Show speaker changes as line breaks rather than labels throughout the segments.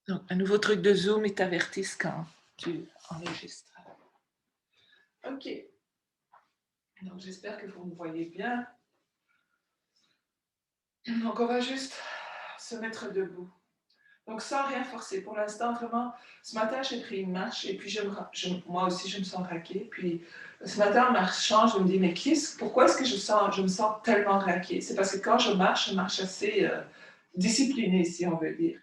Donc, un nouveau truc de Zoom, ils t'avertissent quand tu enregistres. OK. Donc, j'espère que vous me voyez bien. Donc, on va juste se mettre debout. Donc, sans rien forcer. Pour l'instant, vraiment, ce matin, j'ai pris une marche et puis moi aussi, je me sens raquée. Puis, ce matin, en marchant, je me dis, mais pourquoi est-ce que je me sens tellement raquée? C'est parce que quand je marche assez disciplinée, si on veut dire.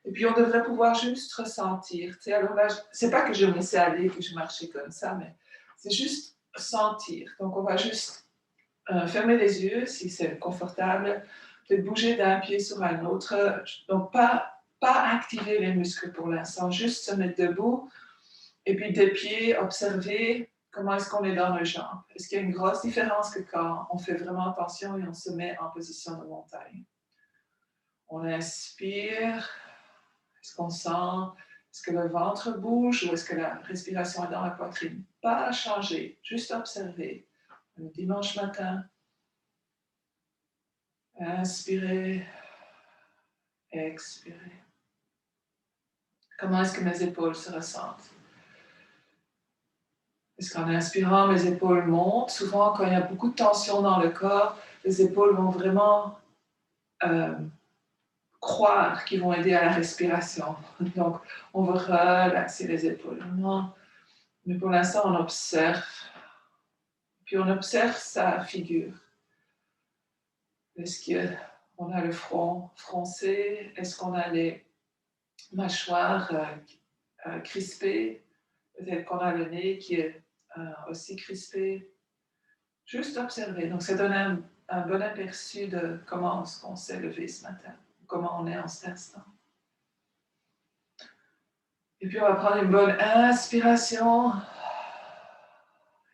Et puis, on devrait pouvoir juste ressentir. Alors là, c'est pas que je me laissais aller, que je marchais comme ça, mais c'est juste sentir. Donc, on va juste fermer les yeux si c'est confortable, peut-être bouger d'un pied sur un autre. Donc, pas activer les muscles pour l'instant, juste se mettre debout et puis des pieds, observer comment est-ce qu'on est dans nos jambes. Est-ce qu'il y a une grosse différence que quand on fait vraiment attention et on se met en position de montagne? On inspire. Est-ce qu'on sent, est-ce que le ventre bouge ou est-ce que la respiration est dans la poitrine? Pas changer, juste observer. Le dimanche matin, inspirez, expirez. Comment est-ce que mes épaules se ressentent? Est-ce qu'en inspirant, mes épaules montent? Souvent, quand il y a beaucoup de tension dans le corps, les épaules vont vraiment croire qu'ils vont aider à la respiration. Donc, on va relaxer les épaules. Mais pour l'instant, on observe. Puis on observe sa figure. Est-ce qu'on a le front froncé? Est-ce qu'on a les mâchoires crispées? Peut-être qu'on a le nez qui est aussi crispé. Juste observer. Donc ça donne un bon aperçu de comment on s'est levé ce matin, comment on est en cet instant. Et puis on va prendre une bonne inspiration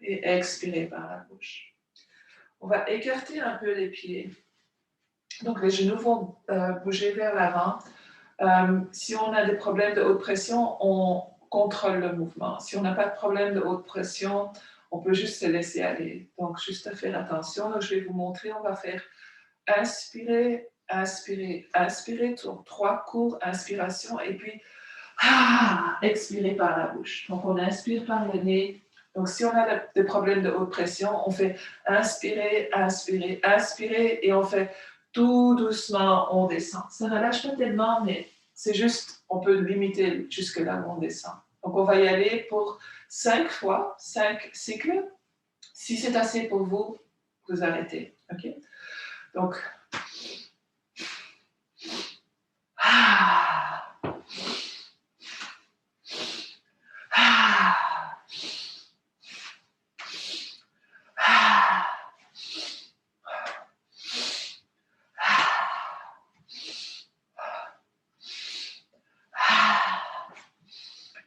et expirer par la bouche. On va écarter un peu les pieds. Donc les genoux vont bouger vers l'avant. Si on a des problèmes de haute pression, on contrôle le mouvement. Si on n'a pas de problème de haute pression, on peut juste se laisser aller. Donc, juste à faire attention. Donc, je vais vous montrer. On va faire inspirer, inspirer, inspirer. 3 courtes inspirations. Et puis, expirer par la bouche. Donc, on inspire par le nez. Donc, si on a des problèmes de haute pression, on fait inspirer, inspirer, inspirer. Et on fait tout doucement, on descend. Ça ne relâche pas tellement, mais c'est juste, on peut limiter jusque là où on descend. Donc, on va y aller pour 5 fois, 5 cycles. Si c'est assez pour vous, vous arrêtez. OK? Donc,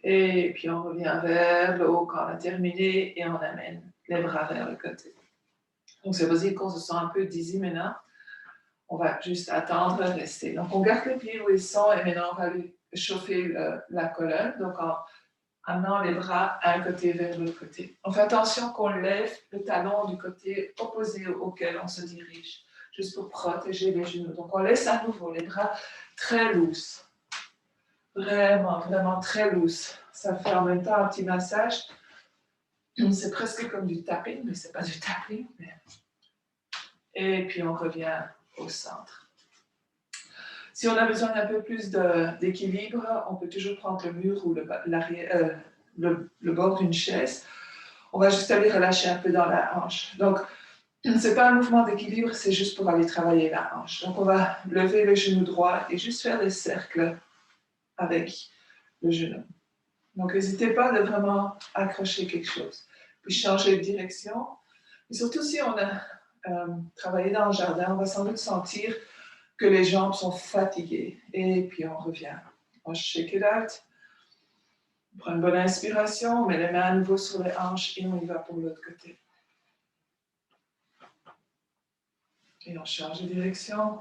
et puis on revient vers le haut quand on a terminé et on amène les bras vers le côté. Donc c'est possible qu'on se sent un peu dizzy maintenant. On va juste attendre, rester. Donc on garde les pieds où ils sont et maintenant on va lui chauffer la colonne. Donc en amenant les bras un côté vers l'autre côté. On fait attention qu'on lève le talon du côté opposé auquel on se dirige, juste pour protéger les genoux. Donc on laisse à nouveau les bras très loose. Vraiment, vraiment très loose. Ça fait en même temps un petit massage. C'est presque comme du tapping, mais c'est pas du tapping. Et puis on revient au centre. Si on a besoin d'un peu plus d'équilibre, on peut toujours prendre le mur ou le bord d'une chaise. On va juste aller relâcher un peu dans la hanche. Donc, c'est pas un mouvement d'équilibre, c'est juste pour aller travailler la hanche. Donc, on va lever le genou droit et juste faire des cercles avec le genou. Donc, n'hésitez pas de vraiment accrocher quelque chose. Puis changer de direction. Et surtout, si on a travaillé dans le jardin, on va sans doute sentir que les jambes sont fatiguées. Et puis, on revient. On shake it out. On prend une bonne inspiration, on met les mains à nouveau sur les hanches et on y va pour l'autre côté. Et on change de direction.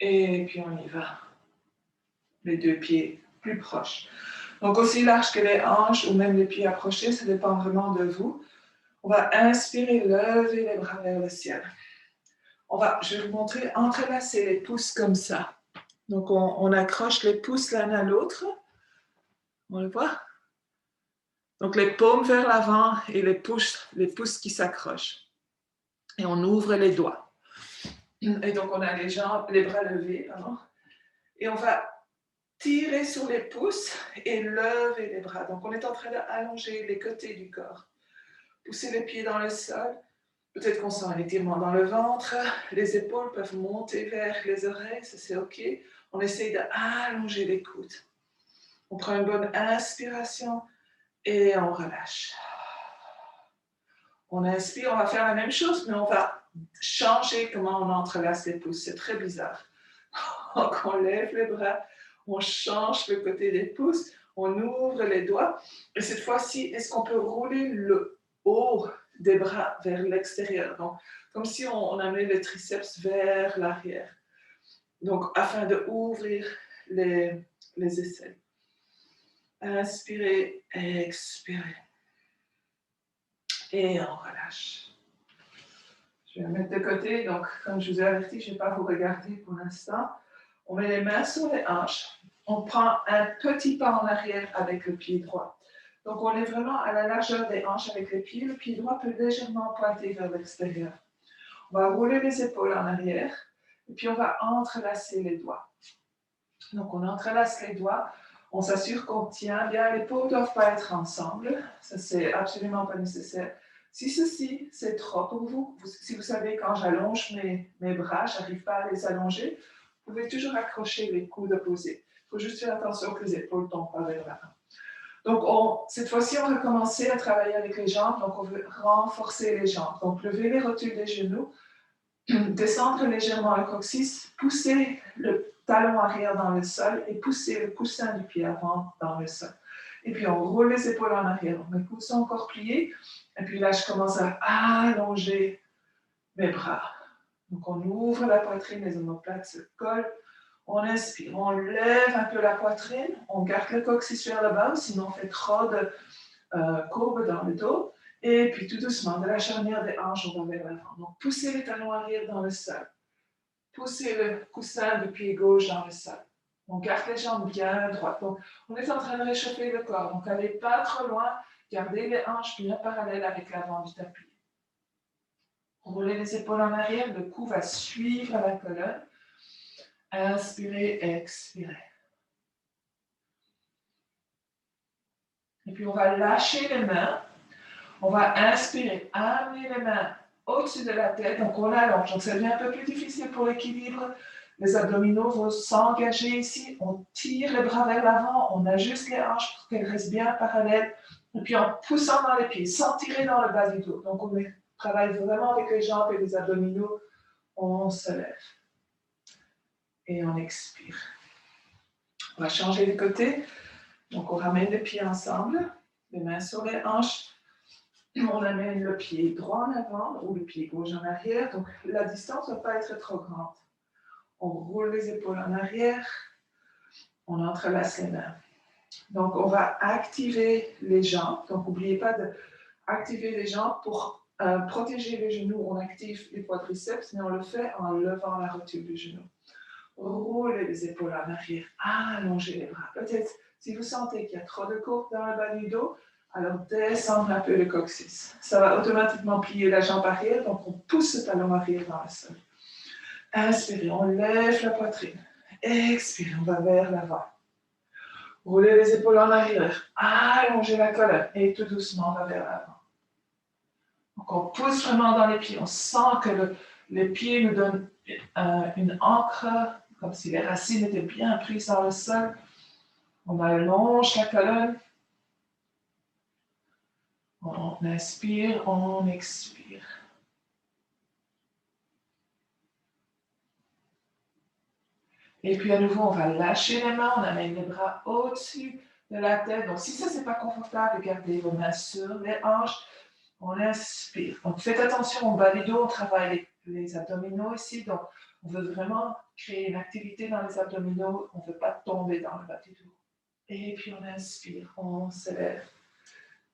Et puis on y va. Les 2 pieds plus proches. Donc aussi large que les hanches ou même les pieds approchés, ça dépend vraiment de vous. On va inspirer, lever les bras vers le ciel. On je vais vous montrer, entrelacer les pouces comme ça. Donc, on accroche les pouces l'un à l'autre. On le voit? Donc, les paumes vers l'avant et les pouces qui s'accrochent. Et on ouvre les doigts. Et donc, on a les bras levés, pardon. Et on va tirer sur les pouces et lever les bras. Donc, on est en train d'allonger les côtés du corps. Pousser les pieds dans le sol. Peut-être qu'on sent un étirement dans le ventre. Les épaules peuvent monter vers les oreilles, ça c'est OK. On essaye d'allonger les coudes. On prend une bonne inspiration et on relâche. On inspire, on va faire la même chose, mais on va changer comment on entrelace les pouces. C'est très bizarre. Donc on lève les bras, on change le côté des pouces, on ouvre les doigts. Et cette fois-ci, est-ce qu'on peut rouler le haut des bras vers l'extérieur? Donc, comme si on amenait les triceps vers l'arrière. Donc, afin d'ouvrir les aisselles. Inspirez, expirez. Et on relâche. Je vais me mettre de côté. Donc, comme je vous ai averti, je ne vais pas vous regarder pour l'instant. On met les mains sur les hanches. On prend un petit pas en arrière avec le pied droit. Donc, on est vraiment à la largeur des hanches avec les pieds. Le pied droit peut légèrement pointer vers l'extérieur. On va rouler les épaules en arrière. Et puis, on va entrelacer les doigts. Donc, on entrelace les doigts. On s'assure qu'on tient bien. Les paumes ne doivent pas être ensemble. Ça, c'est absolument pas nécessaire. Si ceci, c'est trop pour vous, si vous savez, quand j'allonge mes bras, je n'arrive pas à les allonger, vous pouvez toujours accrocher les coudes opposés. Il faut juste faire attention que les épaules ne tombent pas vers l'avant. Donc, cette fois-ci, on va commencer à travailler avec les jambes. Donc, on veut renforcer les jambes. Donc, lever les rotules des genoux, descendre légèrement le coccyx, pousser le talon arrière dans le sol et pousser le coussin du pied avant dans le sol. Et puis, on roule les épaules en arrière. Donc, mes coudes sont encore pliés. Et puis là, je commence à allonger mes bras. Donc, on ouvre la poitrine, les omoplates se collent. On inspire, on lève un peu la poitrine. On garde le coccyx vers le bas, sinon on fait trop de courbes dans le dos. Et puis, tout doucement, de la charnière des hanches, on va vers l'avant. Donc, poussez les talons arrière dans le sol. Poussez le coussin du pied gauche dans le sol. On garde les jambes bien droites. Donc, on est en train de réchauffer le corps. Donc, n'allez pas trop loin. Gardez les hanches bien parallèles avec l'avant du tapis. Roulez les épaules en arrière. Le cou va suivre la colonne. Inspirez, expirez. Et puis, on va lâcher les mains. On va inspirer, amener les mains au-dessus de la tête. Donc, on allonge. Donc, ça devient un peu plus difficile pour l'équilibre. Les abdominaux vont s'engager ici. On tire les bras vers l'avant. On ajuste les hanches pour qu'elles restent bien parallèles. Et puis, en poussant dans les pieds, sans tirer dans le bas du dos. Donc, on travaille vraiment avec les jambes et les abdominaux. On se lève. Et on expire. On va changer de côté. Donc, on ramène les pieds ensemble. Les mains sur les hanches. On amène le pied droit en avant ou le pied gauche en arrière. Donc, la distance ne va pas être trop grande. On roule les épaules en arrière. On entrelace les mains. Donc, on va activer les jambes. Donc, n'oubliez pas d'activer les jambes pour protéger les genoux. On active les quadriceps, mais on le fait en levant la rotule du genou. Roulez les épaules en arrière. Allongez les bras. Peut-être, si vous sentez qu'il y a trop de courbes dans le bas du dos, alors descendre un peu le coccyx. Ça va automatiquement plier la jambe arrière, donc on pousse le talon arrière dans le sol. Inspirez, on lève la poitrine. Expirez, on va vers l'avant. Roulez les épaules en arrière. Allongez la colonne et tout doucement, on va vers l'avant. Donc on pousse vraiment dans les pieds. On sent que les pieds nous donnent une ancre, comme si les racines étaient bien prises dans le sol. On allonge la colonne. On inspire, on expire. Et puis à nouveau, on va lâcher les mains, on amène les bras au-dessus de la tête. Donc si ça, c'est pas confortable, gardez vos mains sur les hanches. On inspire. Donc faites attention au bas du dos, on travaille les abdominaux ici. Donc on veut vraiment créer une activité dans les abdominaux. On ne veut pas tomber dans le bas du dos. Et puis on inspire, on se lève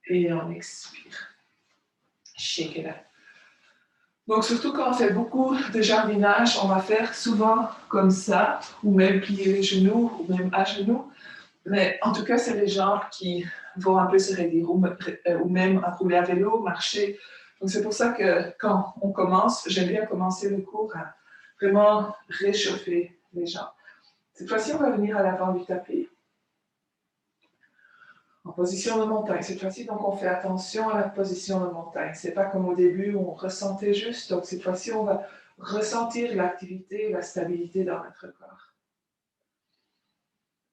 et on expire. Shake it up. Donc, surtout quand on fait beaucoup de jardinage, on va faire souvent comme ça, ou même plier les genoux, ou même à genoux. Mais en tout cas, c'est les gens qui vont un peu se raidir, ou même à rouler à vélo, marcher. Donc, c'est pour ça que quand on commence, j'aime bien commencer le cours à vraiment réchauffer les jambes. Cette fois-ci, on va venir à l'avant du tapis, en position de montagne. Cette fois-ci, donc, on fait attention à la position de montagne. C'est pas comme au début où on ressentait juste. Donc, cette fois-ci, on va ressentir l'activité, la stabilité dans notre corps.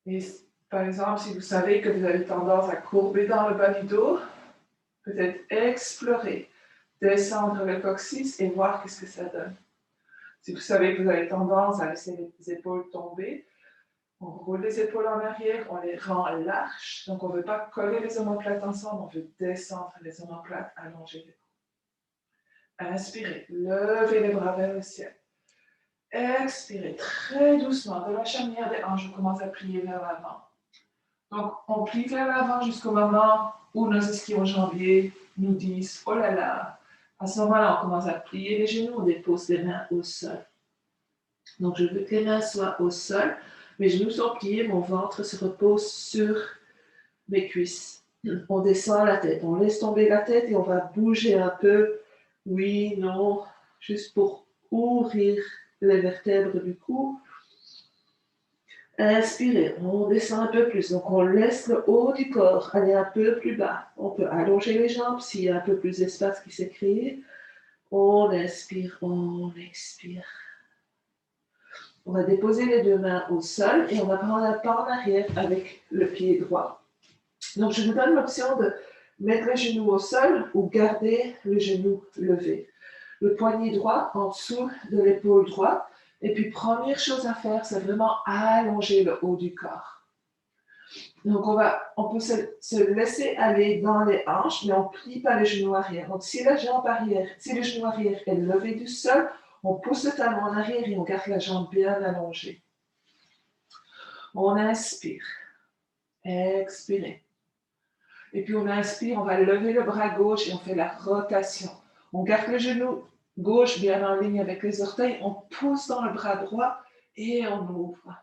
Et par exemple, si vous savez que vous avez tendance à courber dans le bas du dos, peut-être explorer, descendre le coccyx et voir qu'est-ce que ça donne. Si vous savez que vous avez tendance à laisser les épaules tomber, on roule les épaules en arrière, on les rend larges. Donc, on ne veut pas coller les omoplates ensemble, on veut descendre les omoplates, allonger les coudes. Inspirez, levez les bras vers le ciel. Expirez très doucement de la charnière des hanches, on commence à plier vers l'avant. Donc, on plie vers l'avant jusqu'au moment où nos ischio-jambiers nous disent « Oh là là !» À ce moment-là, on commence à plier les genoux, on dépose les mains au sol. Donc, je veux que les mains soient au sol. Mes genoux sont pliés, mon ventre se repose sur mes cuisses. On descend la tête, on laisse tomber la tête et on va bouger un peu. Oui, non, juste pour ouvrir les vertèbres du cou. Inspirez, on descend un peu plus. Donc, on laisse le haut du corps aller un peu plus bas. On peut allonger les jambes s'il y a un peu plus d'espace qui s'est créé. On inspire, on expire. On va déposer les deux mains au sol et on va prendre un pas en arrière avec le pied droit. Donc, je vous donne l'option de mettre les genoux au sol ou garder le genou levé. Le poignet droit en dessous de l'épaule droite. Et puis, première chose à faire, c'est vraiment allonger le haut du corps. Donc, on peut se laisser aller dans les hanches, mais on ne plie pas les genoux arrière. Donc, si le genou arrière est levé du sol, on pousse le talon en arrière et on garde la jambe bien allongée. On inspire. Expirez. Et puis, on inspire, on va lever le bras gauche et on fait la rotation. On garde le genou gauche bien en ligne avec les orteils. On pousse dans le bras droit et on ouvre.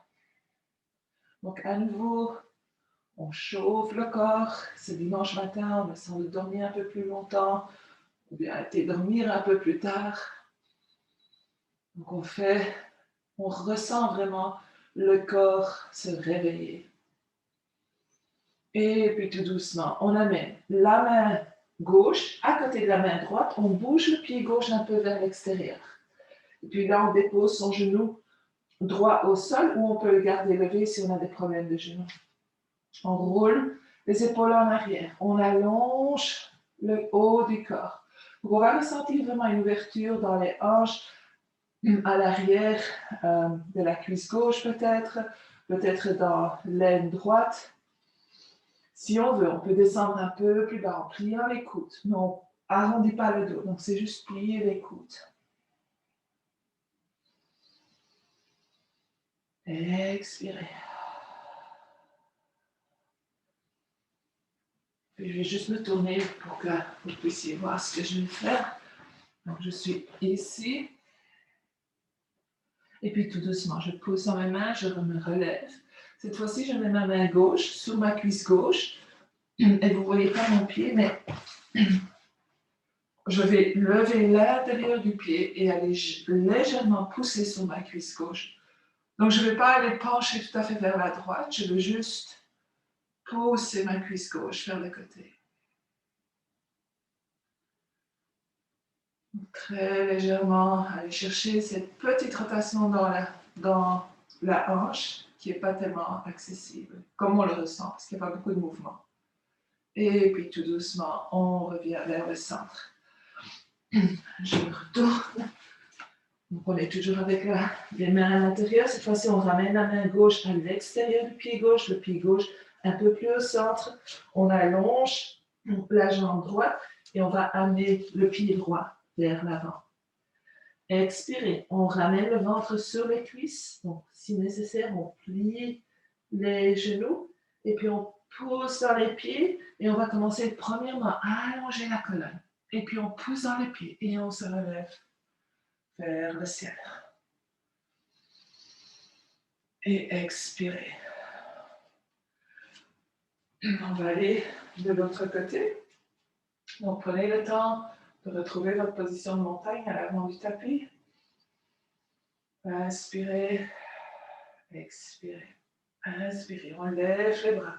Donc, à nouveau, on chauffe le corps. Ce dimanche matin, on a sans doute dormi un peu plus longtemps ou bien été dormir un peu plus tard. Donc, on ressent vraiment le corps se réveiller. Et puis tout doucement, on amène la main gauche à côté de la main droite. On bouge le pied gauche un peu vers l'extérieur. Et puis là, on dépose son genou droit au sol ou on peut le garder levé si on a des problèmes de genou. On roule les épaules en arrière. On allonge le haut du corps. Donc, on va ressentir vraiment une ouverture dans les hanches, à l'arrière de la cuisse gauche peut-être dans l'aine droite. Si on veut, on peut descendre un peu plus bas en pliant les coudes, mais on n'arrondit pas le dos. Donc, c'est juste plier les coudes. Expirez. Puis, je vais juste me tourner pour que vous puissiez voir ce que je vais faire. Donc, je suis ici. Et puis, tout doucement, je pose dans mes mains, je me relève. Cette fois-ci, je mets ma main gauche sur ma cuisse gauche. Et vous ne voyez pas mon pied, mais je vais lever l'intérieur du pied et aller légèrement pousser sur ma cuisse gauche. Donc, je ne vais pas aller pencher tout à fait vers la droite, je veux juste pousser ma cuisse gauche vers le côté. Très légèrement, aller chercher cette petite rotation dans la hanche qui n'est pas tellement accessible, comme on le ressent, parce qu'il n'y a pas beaucoup de mouvement. Et puis tout doucement, on revient vers le centre. Je retourne. Donc on est toujours avec les mains à l'intérieur. Cette fois-ci, on ramène la main gauche à l'extérieur du pied gauche, le pied gauche un peu plus au centre. On allonge la jambe droite et on va amener le pied droit vers l'avant. Expirez. On ramène le ventre sur les cuisses. Donc, si nécessaire, on plie les genoux et puis on pousse dans les pieds et on va commencer premièrement à allonger la colonne. Et puis on pousse dans les pieds et on se relève vers le ciel. Et expirez. On va aller de l'autre côté. Donc, prenez le temps de retrouver votre position de montagne à l'avant du tapis. Inspirez, expirez. Inspirez, on lève les bras.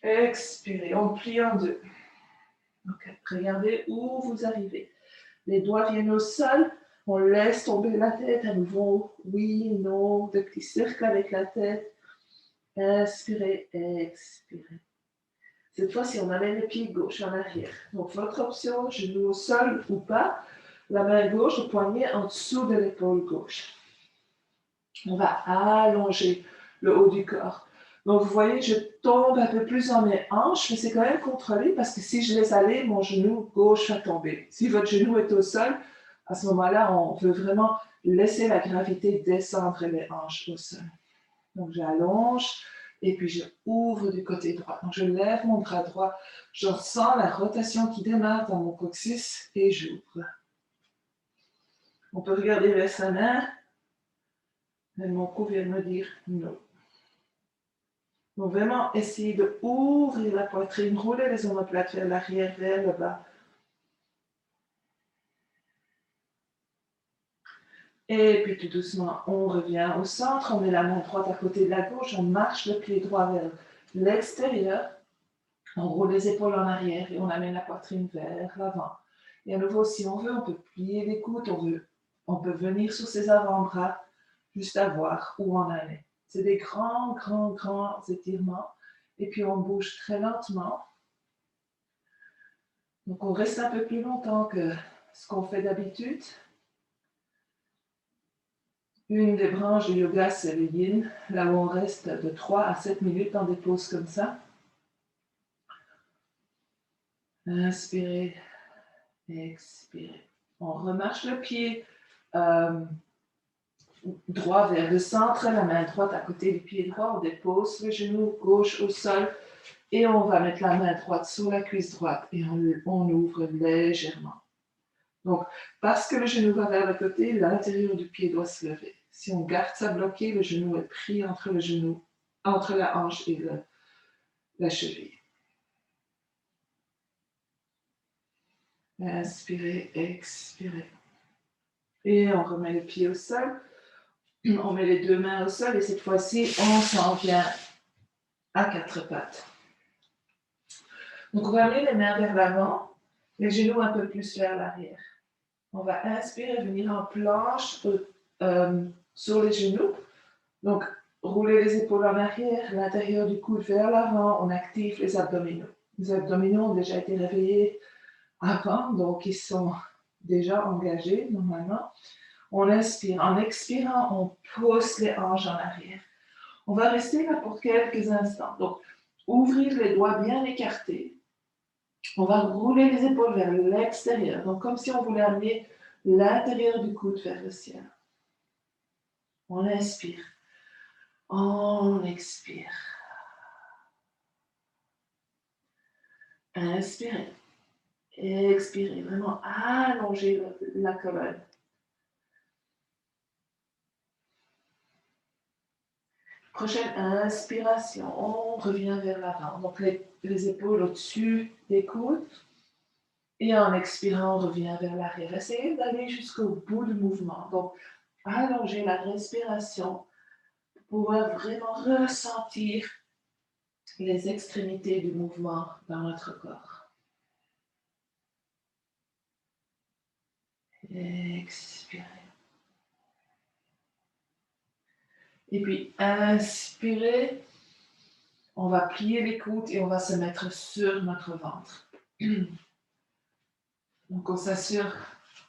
Expirez, on plie en deux. Ok, regardez où vous arrivez. Les doigts viennent au sol. On laisse tomber la tête à nouveau. Oui, non, de petits cercles avec la tête. Inspirez, expirez. Cette fois-ci, on amène le pied gauche en arrière. Donc, votre option, genou au sol ou pas, la main gauche, le poignet en dessous de l'épaule gauche. On va allonger le haut du corps. Donc, vous voyez, je tombe un peu plus dans mes hanches, mais c'est quand même contrôlé parce que si je laisse aller, mon genou gauche va tomber. Si votre genou est au sol, à ce moment-là, on veut vraiment laisser la gravité descendre les hanches au sol. Donc, j'allonge. Et puis, je ouvre du côté droit. Donc, je lève mon bras droit. Je ressens la rotation qui démarre dans mon coccyx et j'ouvre. On peut regarder vers sa main. Mais mon cou vient de me dire non. Donc, vraiment, essayez d'ouvrir la poitrine, rouler les omoplates vers l'arrière, vers le bas. Et puis, tout doucement, on revient au centre. On met la main droite à côté de la gauche. On marche le pied droit vers l'extérieur. On roule les épaules en arrière et on amène la poitrine vers l'avant. Et à nouveau, si on veut, on peut plier les coudes, on peut venir sur ses avant-bras, juste à voir où on en est. C'est des grands étirements. Et puis on bouge très lentement. Donc on reste un peu plus longtemps que ce qu'on fait d'habitude. Une des branches du yoga, c'est le yin, là où on reste de 3 à 7 minutes dans des pauses comme ça. Inspirez, expirez. On remarche le pied droit vers le centre, la main droite à côté du pied droit. On dépose le genou gauche au sol et on va mettre la main droite sur la cuisse droite et on ouvre légèrement. Donc, parce que le genou va vers le côté, l'intérieur du pied doit se lever. Si on garde ça bloqué, le genou est pris entre la hanche et la cheville. Inspirez, expirez. Et on remet le pied au sol. On met les deux mains au sol et cette fois-ci, on s'en vient à quatre pattes. Donc, on va amener les mains vers l'avant, les genoux un peu plus vers l'arrière. On va inspirer, venir en planche sur les genoux. Donc, rouler les épaules en arrière, l'intérieur du coude vers l'avant, on active les abdominaux. Les abdominaux ont déjà été réveillés avant, donc ils sont déjà engagés normalement. On inspire. En expirant, on pousse les hanches en arrière. On va rester là pour quelques instants. Donc, ouvrir les doigts bien écartés. On va rouler les épaules vers l'extérieur. Donc, comme si on voulait amener l'intérieur du coude vers le ciel. On inspire. On expire. Inspirez. Expirez. Vraiment allonger la colonne. Prochaine inspiration, on revient vers l'avant. Donc les épaules au-dessus des coudes. Et en expirant, on revient vers l'arrière. Essayez d'aller jusqu'au bout du mouvement. Donc, allonger la respiration pour pouvoir vraiment ressentir les extrémités du mouvement dans notre corps. Expirez. Et puis, inspirez. On va plier les coudes et on va se mettre sur notre ventre. Donc, on s'assure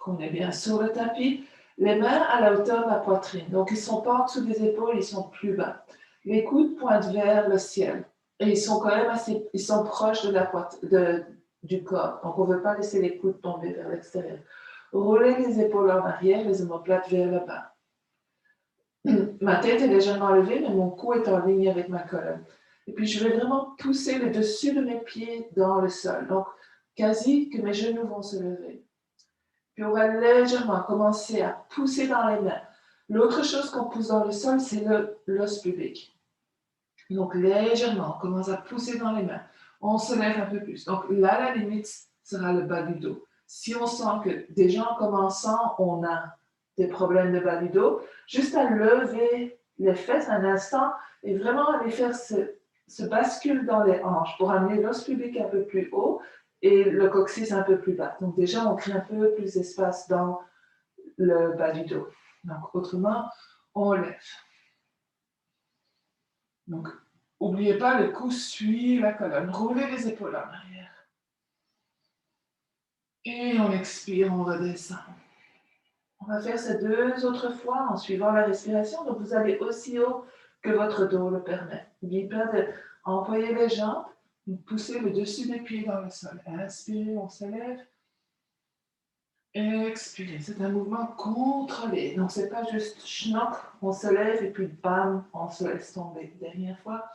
qu'on est bien sur le tapis. Les mains à la hauteur de la poitrine. Donc, ils ne sont pas en dessous des épaules, ils sont plus bas. Les coudes pointent vers le ciel. Et ils sont quand même ils sont proches du corps. Donc, on ne veut pas laisser les coudes tomber vers l'extérieur. Roulez les épaules en arrière, les omoplates vers le bas. Ma tête est légèrement levée, mais mon cou est en ligne avec ma colonne. Et puis, je vais vraiment pousser le dessus de mes pieds dans le sol. Donc, quasi que mes genoux vont se lever. Puis on va légèrement commencer à pousser dans les mains. L'autre chose qu'on pousse dans le sol, c'est l'os pubique. Donc légèrement, on commence à pousser dans les mains. On se lève un peu plus. Donc là, la limite sera le bas du dos. Si on sent que déjà en commençant, on a des problèmes de bas du dos, juste à lever les fesses un instant et vraiment aller faire ce bascule dans les hanches pour amener l'os pubique un peu plus haut et le coccyx un peu plus bas. Donc déjà, on crée un peu plus d'espace dans le bas du dos. Donc autrement, on lève. Donc, n'oubliez pas, le cou suit la colonne. Roulez les épaules en arrière. Et on expire, on redescend. On va faire ces 2 autres fois en suivant la respiration. Donc, vous allez aussi haut que votre dos le permet. N'oubliez pas d'employer les jambes, pousser le dessus des pieds dans le sol. Inspirez, on se lève. Expirez. C'est un mouvement contrôlé. Donc, ce n'est pas juste schnock, on se lève et puis bam, on se laisse tomber. Dernière fois.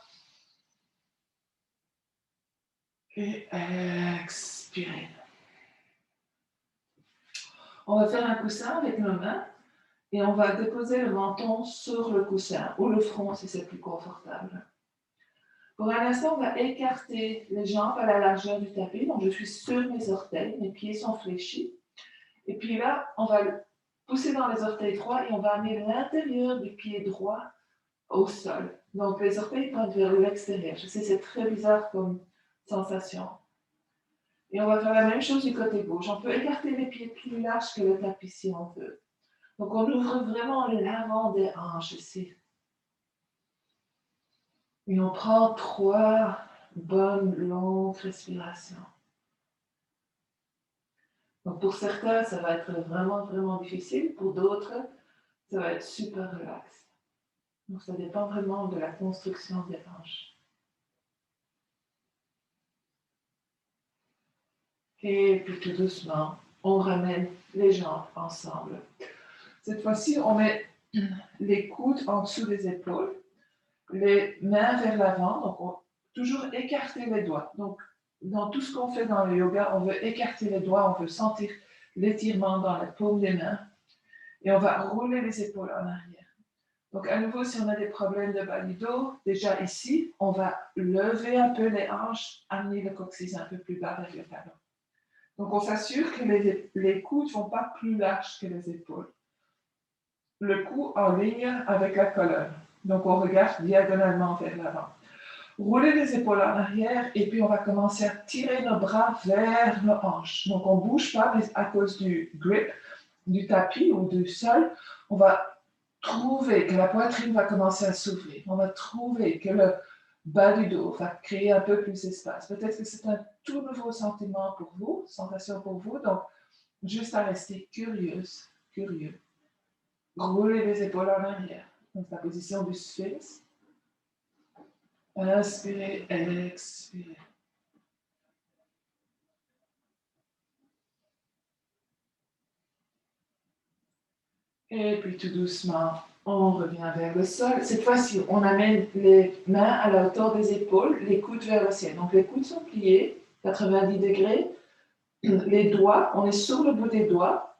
Et expirez. On va faire un coussin avec nos mains et on va déposer le menton sur le coussin ou le front si c'est plus confortable. Pour un instant, on va écarter les jambes à la largeur du tapis. Donc, je suis sur mes orteils, mes pieds sont fléchis. Et puis là, on va pousser dans les orteils droits et on va amener l'intérieur du pied droit au sol. Donc, les orteils pointent vers l'extérieur. Je sais, c'est très bizarre comme sensation. Et on va faire la même chose du côté gauche. On peut écarter les pieds plus larges que le tapis si on veut. Donc, on ouvre vraiment l'avant des hanches ici. Et on prend 3 bonnes, longues respirations. Donc, pour certains, ça va être vraiment, vraiment difficile. Pour d'autres, ça va être super relax. Donc, ça dépend vraiment de la construction des hanches. Et puis, tout doucement, on ramène les jambes ensemble. Cette fois-ci, on met les coudes en dessous des épaules, les mains vers l'avant, donc on toujours écarter les doigts. Donc, dans tout ce qu'on fait dans le yoga, on veut écarter les doigts, on veut sentir l'étirement dans la paume des mains et on va rouler les épaules en arrière. Donc, à nouveau, si on a des problèmes de bas du dos, déjà ici, on va lever un peu les hanches, amener le coccyx un peu plus bas vers le talon. Donc, on s'assure que les coudes ne sont pas plus larges que les épaules. Le cou en ligne avec la colonne. Donc, on regarde diagonalement vers l'avant. Roulez les épaules en arrière et puis on va commencer à tirer nos bras vers nos hanches. Donc, on ne bouge pas, mais à cause du grip, du tapis ou du sol, on va trouver que la poitrine va commencer à s'ouvrir. On va trouver que le bas du dos va créer un peu plus d'espace. Peut-être que c'est un tout nouveau sentiment pour vous, sensation pour vous. Donc, juste à rester curieuse, curieux. Roulez les épaules en arrière. Donc, la position du sphinx. Inspirez, expirez. Et puis tout doucement, on revient vers le sol. Cette fois-ci, on amène les mains à la hauteur des épaules, les coudes vers le ciel. Donc les coudes sont pliés, 90 degrés. Les doigts, on est sur le bout des doigts.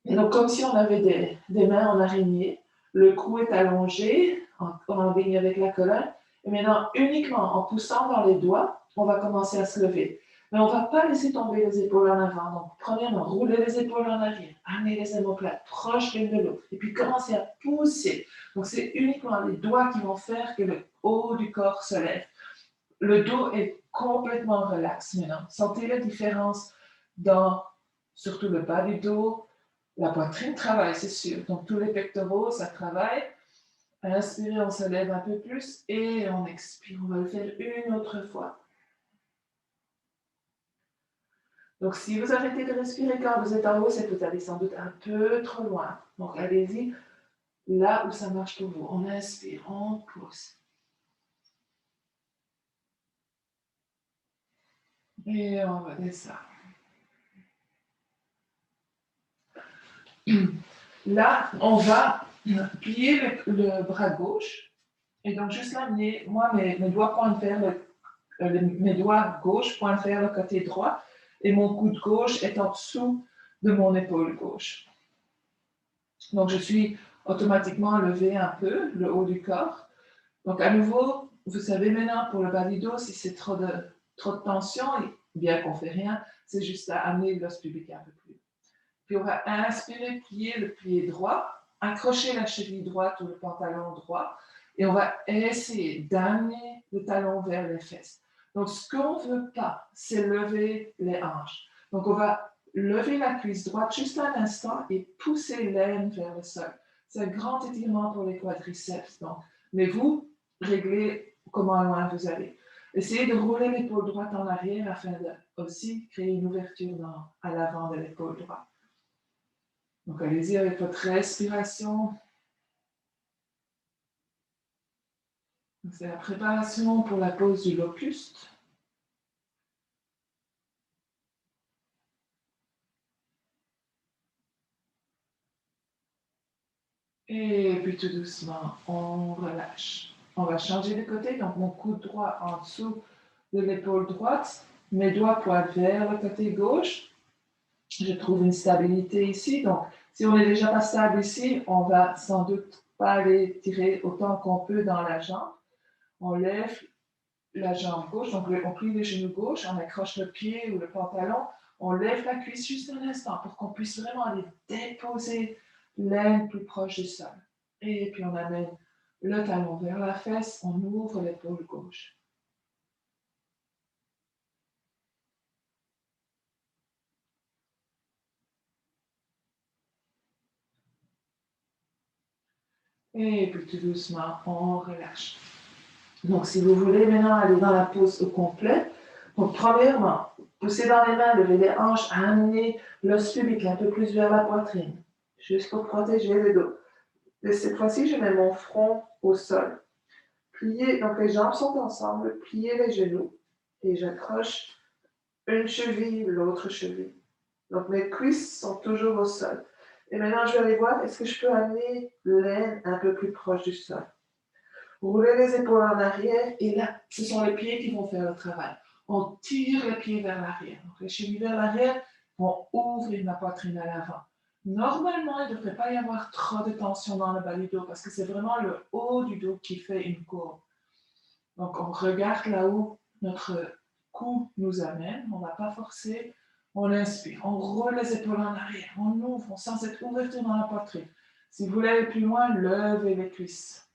Donc comme si on avait des mains en araignée. Le cou est allongé, en ligne avec la colonne. Et maintenant, uniquement en poussant dans les doigts, on va commencer à se lever. Mais on ne va pas laisser tomber les épaules en avant. Donc, premièrement, rouler les épaules en arrière, amener les omoplates proches l'une de l'autre, et puis commencer à pousser. Donc, c'est uniquement les doigts qui vont faire que le haut du corps se lève. Le dos est complètement relax maintenant. Sentez la différence dans surtout le bas du dos. La poitrine travaille, c'est sûr. Donc, tous les pectoraux, ça travaille. Inspirez, on se lève un peu plus et on expire. On va le faire une autre fois. Donc, si vous arrêtez de respirer quand vous êtes en haut, c'est que vous allez sans doute un peu trop loin. Donc, allez-y là où ça marche pour vous. On inspire, on pousse. Et on redescend. Là, on va plier le bras gauche. Et donc, juste là, moi, mes doigts pointent vers mes doigts gauche pointent vers le côté droit. Et mon coude gauche est en dessous de mon épaule gauche. Donc, je suis automatiquement levé un peu, le haut du corps. Donc, à nouveau, vous savez maintenant pour le bas du dos, si c'est trop de tension, bien qu'on ne fait rien, c'est juste à amener l'os pubique un peu plus. Puis, on va inspirer, plier le pied droit, accrocher la cheville droite ou le pantalon droit, et on va essayer d'amener le talon vers les fesses. Donc, ce qu'on ne veut pas, c'est lever les hanches. Donc, on va lever la cuisse droite juste un instant et pousser l'aine vers le sol. C'est un grand étirement pour les quadriceps. Donc, mais vous, réglez comment loin vous allez. Essayez de rouler l'épaule droite en arrière afin de aussi créer une ouverture à l'avant de l'épaule droite. Donc, allez-y avec votre respiration. C'est la préparation pour la pose du locuste. Et puis tout doucement, on relâche. On va changer de côté, donc mon coude droit en dessous de l'épaule droite, mes doigts pointent vers le côté gauche. Je trouve une stabilité ici, donc si on n'est déjà pas stable ici, on va sans doute pas aller tirer autant qu'on peut dans la jambe. On lève la jambe gauche, donc on plie les genoux gauche, on accroche le pied ou le pantalon, on lève la cuisse juste un instant pour qu'on puisse vraiment aller déposer l'aine plus proche du sol. Et puis on amène le talon vers la fesse, on ouvre l'épaule gauche. Et puis tout doucement, on relâche. Donc si vous voulez maintenant aller dans la pose au complet, donc premièrement, poussez dans les mains, levez les hanches, amenez l'os pubique un peu plus vers la poitrine, juste pour protéger le dos. Et cette fois-ci, je mets mon front au sol. Pliez, donc les jambes sont ensemble, pliez les genoux et j'accroche une cheville, l'autre cheville. Donc mes cuisses sont toujours au sol. Et maintenant, je vais aller voir, est-ce que je peux amener l'aine un peu plus proche du sol? Roulez les épaules en arrière et là, ce sont les pieds qui vont faire le travail. On tire les pieds vers l'arrière. Donc les chevilles vers l'arrière vont ouvrir ma poitrine à l'avant. Normalement, il ne devrait pas y avoir trop de tension dans le bas du dos parce que c'est vraiment le haut du dos qui fait une courbe. Donc, on regarde là où notre cou nous amène. On ne va pas forcer. On inspire. On roule les épaules en arrière. On ouvre. On sent cette ouverture dans la poitrine. Si vous voulez aller plus loin, levez les cuisses.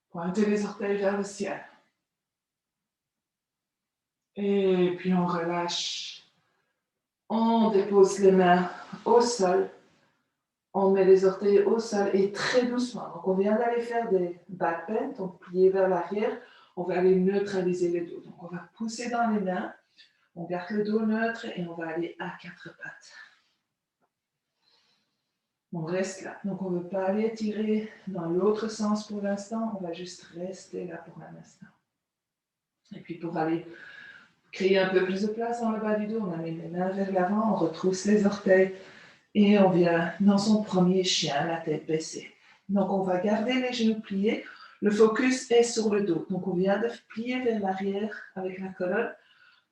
Pointez les orteils vers le ciel. Et puis, on relâche. On dépose les mains au sol. On met les orteils au sol et très doucement. Donc, on vient d'aller faire des back bends, donc plier vers l'arrière. On va aller neutraliser le dos. Donc, on va pousser dans les mains. On garde le dos neutre et on va aller à quatre pattes. On reste là. Donc, on ne veut pas aller tirer dans l'autre sens pour l'instant. On va juste rester là pour un instant. Et puis, pour aller créer un peu plus de place dans le bas du dos, on amène les mains vers l'avant, on retrousse les orteils. Et on vient dans son premier chien, la tête baissée. Donc, on va garder les genoux pliés. Le focus est sur le dos. Donc, on vient de plier vers l'arrière avec la colonne.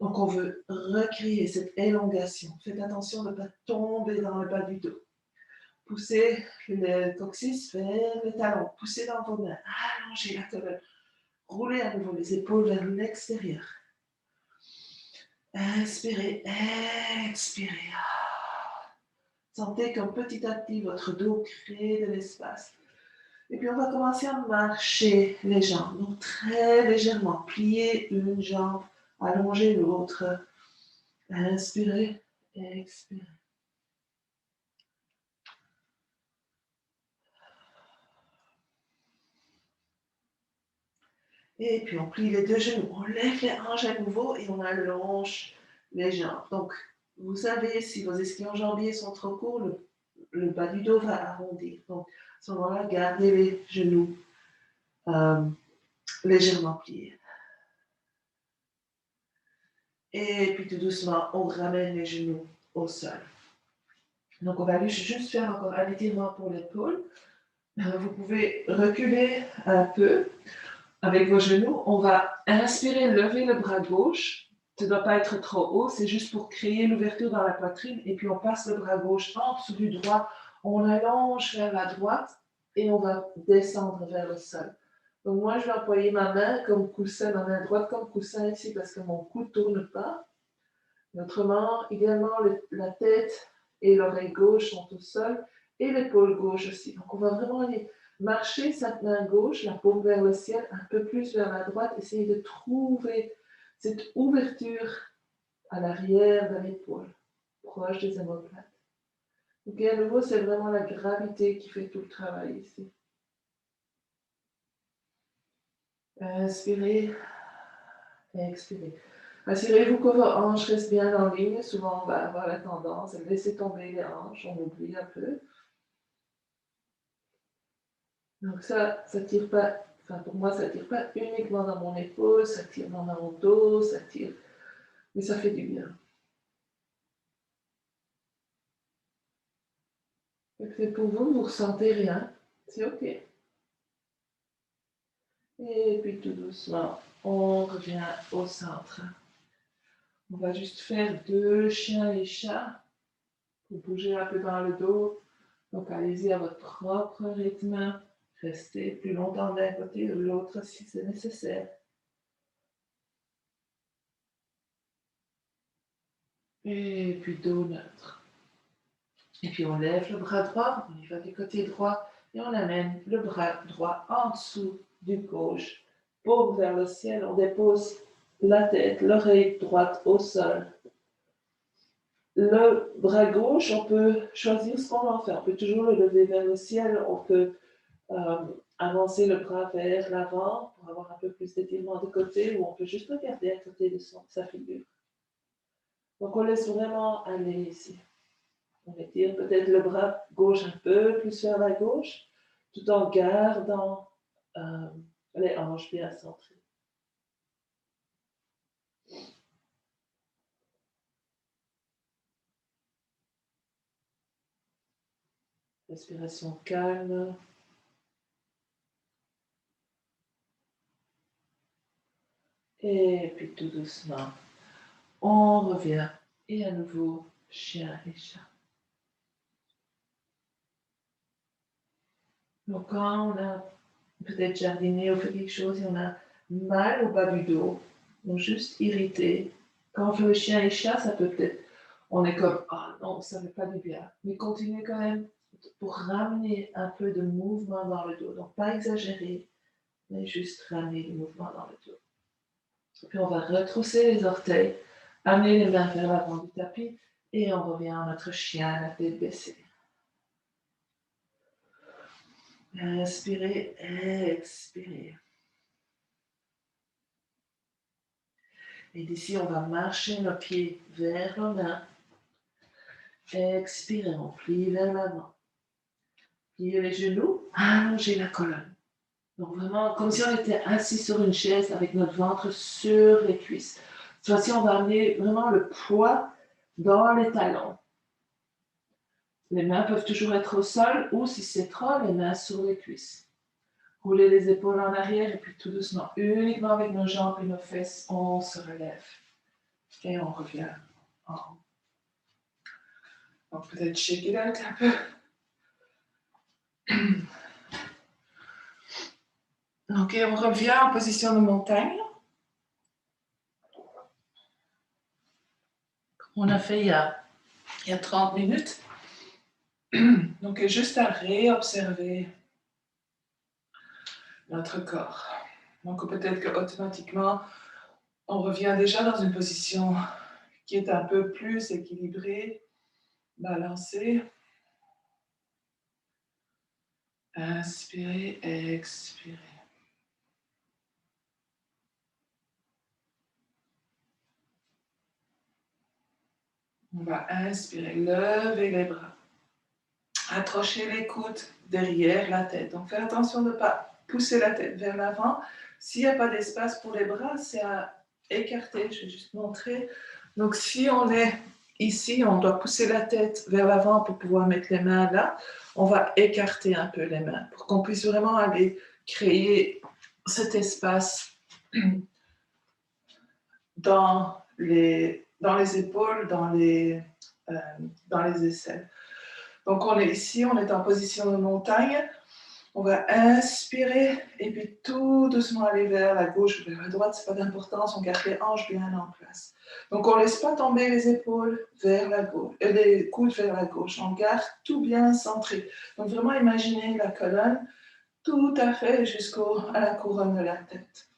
Donc, on veut recréer cette élongation. Faites attention de ne pas tomber dans le bas du dos. Poussez le coccyx vers le talon. Poussez dans vos mains. Allongez la colonne. Roulez à nouveau les épaules vers l'extérieur. Inspirez, expirez. Sentez comme petit à petit votre dos crée de l'espace. Et puis on va commencer à marcher les jambes. Donc très légèrement, plier une jambe, allonger l'autre. Inspirez, expirez. Et puis on plie les deux genoux. On lève les hanches à nouveau et on allonge les jambes. Donc vous savez, si vos ischio-jambiers sont trop courts, le bas du dos va arrondir. Donc à ce moment-là, gardez les genoux légèrement pliés. Et puis tout doucement, on ramène les genoux au sol. Donc on va juste faire encore un étirement pour l'épaule. Vous pouvez reculer un peu avec vos genoux. On va inspirer, lever le bras gauche, ça ne doit pas être trop haut, c'est juste pour créer l'ouverture dans la poitrine. Et puis on passe le bras gauche en dessous du droit, on allonge vers la droite et on va descendre vers le sol. Donc moi, je vais employer ma main comme coussin, ma main droite comme coussin ici parce que mon cou ne tourne pas. Autrement, idéalement, la tête et l'oreille gauche sont au sol et l'épaule gauche aussi. Donc on va vraiment aller marcher sa main gauche, la paume vers le ciel, un peu plus vers la droite, essayer de trouver cette ouverture à l'arrière de l'épaule, proche des omoplates. Donc à nouveau, c'est vraiment la gravité qui fait tout le travail ici. Inspirez et expirez. Assurez-vous que vos hanches restent bien en ligne. Souvent, on va avoir la tendance à laisser tomber les hanches, on oublie un peu. Donc ça tire pas, enfin pour moi, ça tire pas uniquement dans mon épaule, ça tire dans mon dos, ça tire, mais ça fait du bien. Et pour vous, vous ressentez rien, c'est ok. Et puis tout doucement, on revient au centre. On va juste faire 2 chiens et chats pour bouger un peu dans le dos. Donc allez-y à votre propre rythme. Restez plus longtemps d'un côté ou de l'autre si c'est nécessaire. Et puis dos neutre. Et puis on lève le bras droit, on y va du côté droit et on amène le bras droit en dessous du gauche. Paume vers le ciel, on dépose la tête, l'oreille droite au sol. Le bras gauche, on peut choisir ce qu'on va en faire. On peut toujours le lever vers le ciel, on peut avancer le bras vers l'avant pour avoir un peu plus d'étirement de côté, ou on peut juste regarder à côté de sa figure. Donc on laisse vraiment aller ici. On étire peut-être le bras gauche un peu plus vers la gauche, tout en gardant les hanches bien centrées. Respiration calme. Et puis tout doucement, on revient. Et à nouveau, chien et chat. Donc quand on a peut-être jardiné ou fait quelque chose et on a mal au bas du dos, ou juste irrité, quand on fait le chien et chat, ça peut être, on est comme, ah non, ça ne fait pas du bien. Mais continuez quand même pour ramener un peu de mouvement dans le dos. Donc pas exagérer, mais juste ramener du mouvement dans le dos. Puis on va retrousser les orteils, amener les mains vers l'avant du tapis et on revient à notre chien, la tête baissée. Inspirez, expirez. Et d'ici, on va marcher nos pieds vers nos mains. Expirez, on plie vers l'avant. Pliez les genoux, allongez la colonne. Donc vraiment, comme si on était assis sur une chaise avec notre ventre sur les cuisses. Cette fois-ci, on va amener vraiment le poids dans les talons. Les mains peuvent toujours être au sol ou, si c'est trop, les mains sur les cuisses. Roulez les épaules en arrière et puis tout doucement, uniquement avec nos jambes et nos fesses, on se relève. Et on revient en haut. Donc peut-être shake it out un peu. Ok, on revient en position de montagne. On a fait il y a 30 minutes. Donc juste à réobserver notre corps. Donc peut-être qu'automatiquement, on revient déjà dans une position qui est un peu plus équilibrée, balancée. Inspirez, expirez. On va inspirer, lever les bras. Accrochez les coudes derrière la tête. Donc faites attention de ne pas pousser la tête vers l'avant. S'il n'y a pas d'espace pour les bras, c'est à écarter. Je vais juste montrer. Donc si on est ici, on doit pousser la tête vers l'avant pour pouvoir mettre les mains là. On va écarter un peu les mains pour qu'on puisse vraiment aller créer cet espace dans dans les épaules, dans les aisselles. Donc on est ici, on est en position de montagne. On va inspirer et puis tout doucement aller vers la gauche ou vers la droite, c'est pas d'importance, on garde les hanches bien en place. Donc on ne laisse pas tomber les épaules vers la gauche, les coudes vers la gauche, on garde tout bien centré. Donc vraiment imaginez la colonne tout à fait jusqu'à la couronne de la tête.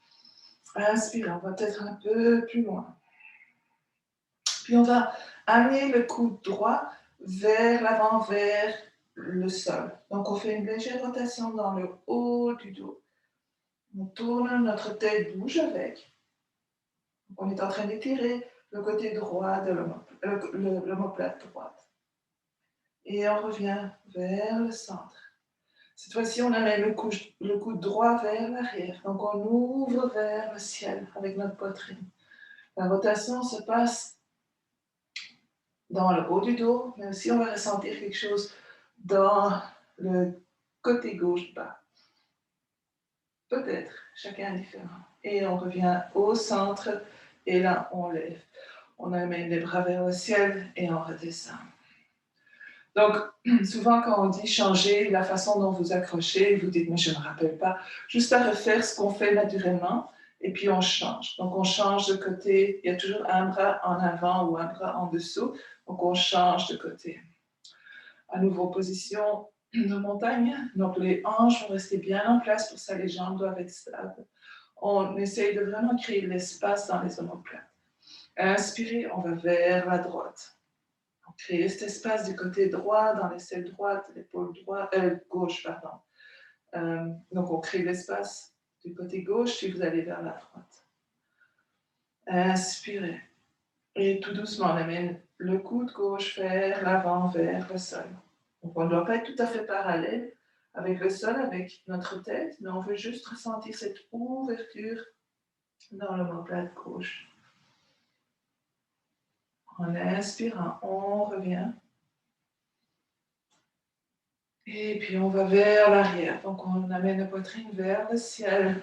Inspirez, on va peut-être un peu plus loin. Puis on va amener le coude droit vers l'avant, vers le sol. Donc on fait une légère rotation dans le haut du dos. On tourne, notre tête bouge avec. On est en train d'étirer le côté droit de l'omoplate droite. Et on revient vers le centre. Cette fois-ci, on amène le coude droit vers l'arrière. Donc on ouvre vers le ciel avec notre poitrine. La rotation se passe dans le haut du dos, mais aussi on va ressentir quelque chose dans le côté gauche bas. Peut-être, chacun est différent. Et on revient au centre, et là, on lève. On amène les bras vers le ciel, et on redescend. Donc, souvent, quand on dit changer la façon dont vous accrochez, vous dites, mais je ne me rappelle pas, juste à refaire ce qu'on fait naturellement, et puis on change. Donc, on change de côté. Il y a toujours un bras en avant ou un bras en dessous. Donc, on change de côté. À nouveau, position de montagne. Donc, les hanches vont rester bien en place. Pour ça, les jambes doivent être stables. On essaye de vraiment créer de l'espace dans les omoplates. Inspirez, on va vers la droite. On crée cet espace du côté droit, dans l'aisselle droite, l'épaule gauche, pardon. Donc, on crée l'espace du côté gauche, puis vous allez vers la droite. Inspirez. Et tout doucement, on amène le coude gauche vers l'avant, vers le sol. Donc, on ne doit pas être tout à fait parallèle avec le sol, avec notre tête, mais on veut juste ressentir cette ouverture dans l'omoplate gauche. En inspirant, on revient. Et puis, on va vers l'arrière. Donc, on amène la poitrine vers le ciel,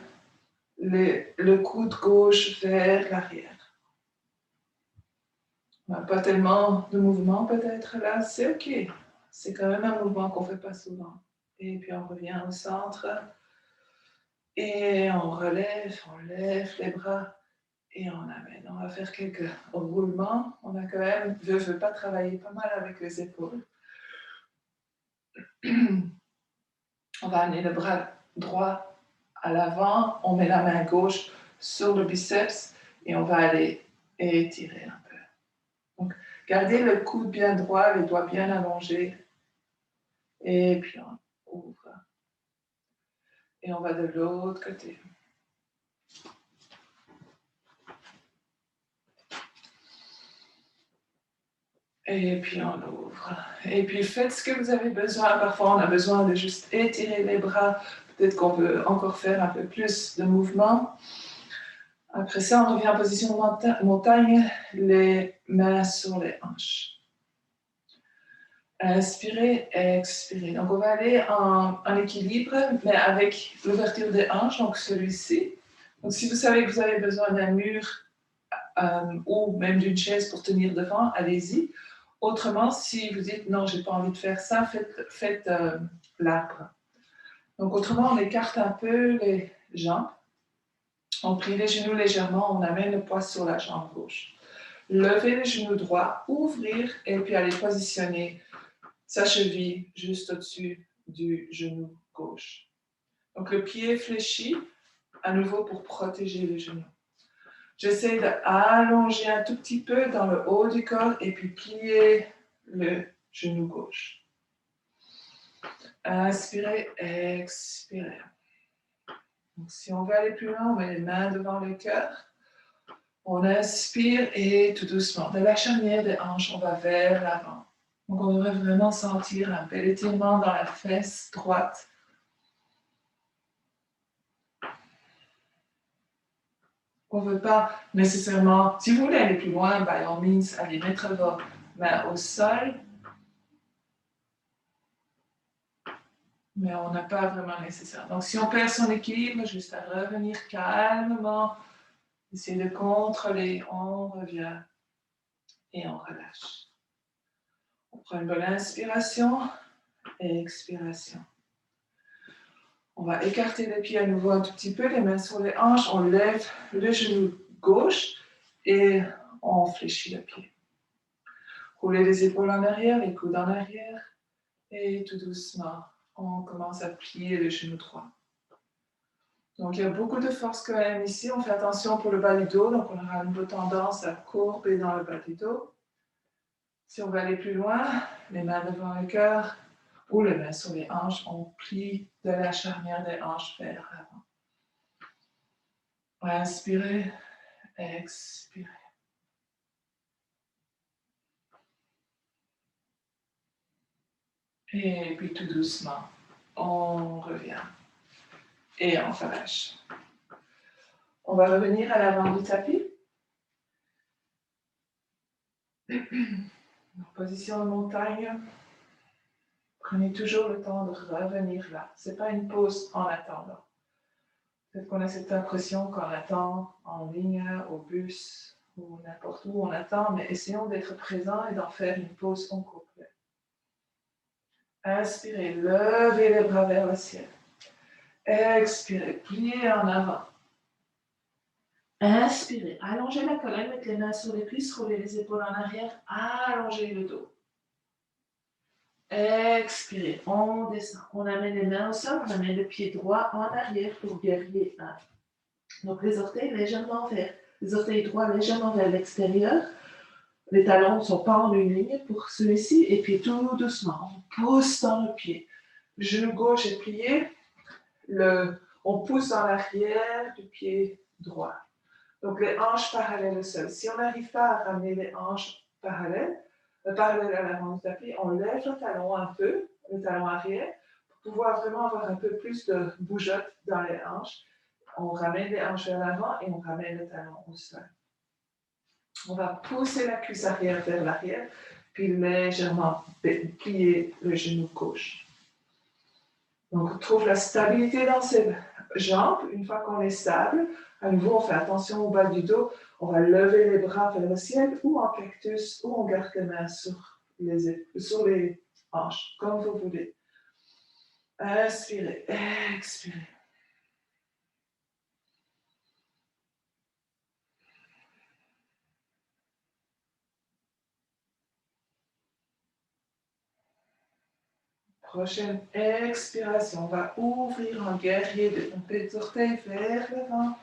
le coude gauche vers l'arrière. On n'a pas tellement de mouvement peut-être là, c'est OK. C'est quand même un mouvement qu'on ne fait pas souvent. Et puis on revient au centre. Et on lève les bras et on amène. On va faire quelques roulements. On a quand même, je ne veux pas travailler pas mal avec les épaules. On va amener le bras droit à l'avant. On met la main gauche sur le biceps et on va aller étirer un peu. Donc, gardez le coude bien droit, les doigts bien allongés. Et puis on ouvre. Et on va de l'autre côté. Et puis on ouvre. Et puis faites ce que vous avez besoin. Parfois, on a besoin de juste étirer les bras. Peut-être qu'on peut encore faire un peu plus de mouvement. Après ça, on revient en position montagne, les mains sur les hanches. Inspirez, expirez. Donc, on va aller en équilibre, mais avec l'ouverture des hanches, donc celui-ci. Donc, si vous savez que vous avez besoin d'un mur ou même d'une chaise pour tenir devant, allez-y. Autrement, si vous dites non, je n'ai pas envie de faire ça, faites l'arbre. Donc, autrement, on écarte un peu les jambes. On plie les genoux légèrement, on amène le poids sur la jambe gauche. Levez les genoux droits, ouvrir et puis aller positionner sa cheville juste au-dessus du genou gauche. Donc le pied fléchit à nouveau pour protéger le genou. J'essaie d'allonger un tout petit peu dans le haut du corps et puis plier le genou gauche. Inspirez, expirez. Donc, si on veut aller plus loin, on met les mains devant le cœur. On inspire et tout doucement, de la charnière des hanches, on va vers l'avant. Donc, on devrait vraiment sentir un bel étirement dans la fesse droite. On ne veut pas nécessairement, si vous voulez aller plus loin, by all means, allez mettre vos mains au sol. Mais on n'a pas vraiment nécessaire. Donc, si on perd son équilibre, juste à revenir calmement Essayez de contrôler, on revient et on relâche. On prend une bonne inspiration et expiration. On va écarter les pieds à nouveau un tout petit peu, les mains sur les hanches, on lève le genou gauche et on fléchit le pied. Roulez les épaules en arrière, les coudes en arrière et tout doucement, on commence à plier le genou droit. Donc il y a beaucoup de force quand même ici, on fait attention pour le bas du dos, donc on aura une tendance à courber dans le bas du dos. Si on veut aller plus loin, les mains devant le cœur ou les mains sur les hanches, on plie de la charnière des hanches vers l'avant. Inspirez, expirez. Et puis tout doucement, on revient et on relâche. On va revenir à l'avant du tapis. Position de montagne. Prenez toujours le temps de revenir là. Ce n'est pas une pause en attendant. Peut-être qu'on a cette impression qu'on attend en ligne, au bus ou n'importe où on attend, mais essayons d'être présents et d'en faire une pause en complet. Inspirez, levez les bras vers le ciel. Expirez, pliez en avant. Inspirez, allongez la colonne, mettez les mains sur les cuisses, roulez les épaules en arrière, allongez le dos. Expirez, on descend. On amène les mains au sol, on amène le pied droit en arrière pour guerrier 1. Donc les orteils légèrement vers, les orteils droits légèrement vers l'extérieur. Les talons ne sont pas en une ligne pour celui-ci. Et puis tout doucement, on pousse dans le pied. Le genou gauche est plié. On pousse dans l'arrière du pied droit. Donc les hanches parallèles au sol. Si on n'arrive pas à ramener les hanches parallèles à l'avant du tapis, on lève le talon un peu, le talon arrière, pour pouvoir vraiment avoir un peu plus de bougeotte dans les hanches. On ramène les hanches vers l'avant et on ramène le talon au sol. On va pousser la cuisse arrière vers l'arrière, puis légèrement plier le genou gauche. Donc on trouve la stabilité dans ses jambes. Une fois qu'on est stable, à nouveau on fait attention au bas du dos. On va lever les bras vers le ciel ou en cactus ou on garde les mains sur les hanches, comme vous voulez. Inspirez, expirez. Prochaine expiration, on va ouvrir en guerrier les orteils vers l'avant,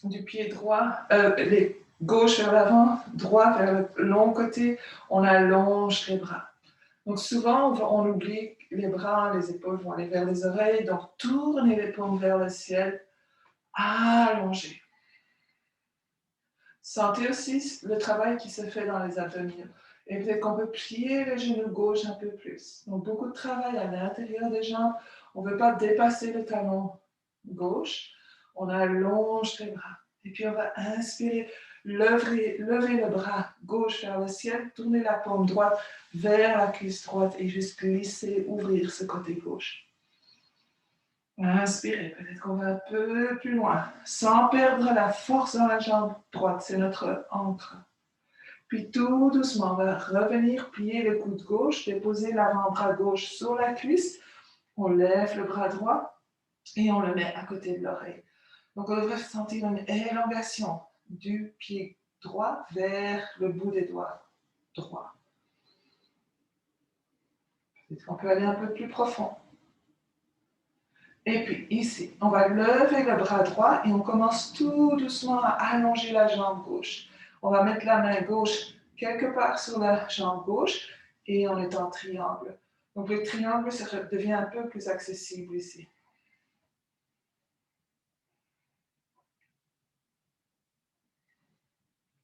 du pied droit, les gauche vers l'avant, droit vers le long côté, on allonge les bras. Donc souvent, on oublie les bras, les épaules vont aller vers les oreilles, donc tournez les paumes vers le ciel, allongez. Sentez aussi le travail qui se fait dans les abdominaux. Et peut-être qu'on peut plier le genou gauche un peu plus. Donc, beaucoup de travail à l'intérieur des jambes. On ne veut pas dépasser le talon gauche. On allonge les bras. Et puis, on va inspirer, lever le bras gauche vers le ciel, tourner la paume droite vers la cuisse droite et juste glisser, ouvrir ce côté gauche. Inspirez, peut-être qu'on va un peu plus loin, sans perdre la force dans la jambe droite, c'est notre ancre. Puis tout doucement, on va revenir, plier le coude gauche, déposer l'avant-bras gauche sur la cuisse, on lève le bras droit et on le met à côté de l'oreille. Donc on devrait sentir une élongation du pied droit vers le bout des doigts droits. Peut-être qu'on peut aller un peu plus profond. Et puis ici, on va lever le bras droit et on commence tout doucement à allonger la jambe gauche. On va mettre la main gauche quelque part sur la jambe gauche et on est en triangle. Donc le triangle ça devient un peu plus accessible ici.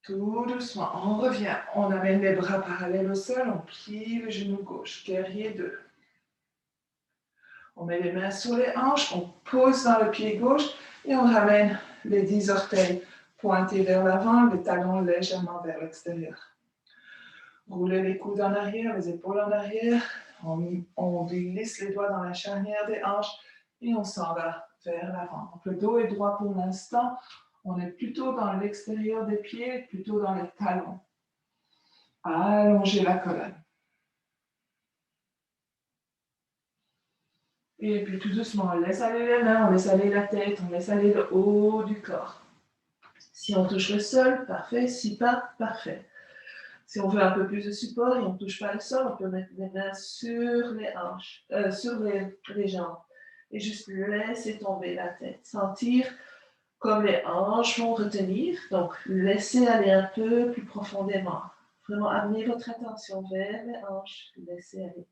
Tout doucement, on revient. On amène les bras parallèles au sol, on plie le genou gauche, guerrier 2. On met les mains sur les hanches, on pose dans le pied gauche et on ramène les 10 orteils pointés vers l'avant, le talon légèrement vers l'extérieur. Roulez les coudes en arrière, les épaules en arrière. On glisse les doigts dans la charnière des hanches et on s'en va vers l'avant. Donc le dos est droit pour l'instant. On est plutôt dans l'extérieur des pieds, plutôt dans les talons. Allongez la colonne. Et puis tout doucement, on laisse aller les mains, on laisse aller la tête, on laisse aller le haut du corps. Si on touche le sol, parfait. Si pas, parfait. Si on veut un peu plus de support et on ne touche pas le sol, on peut mettre les mains sur les hanches, sur les jambes. Et juste laisser tomber la tête. Sentir comme les hanches vont retenir. Donc, laissez aller un peu plus profondément. Vraiment, amenez votre attention vers les hanches. Laissez aller.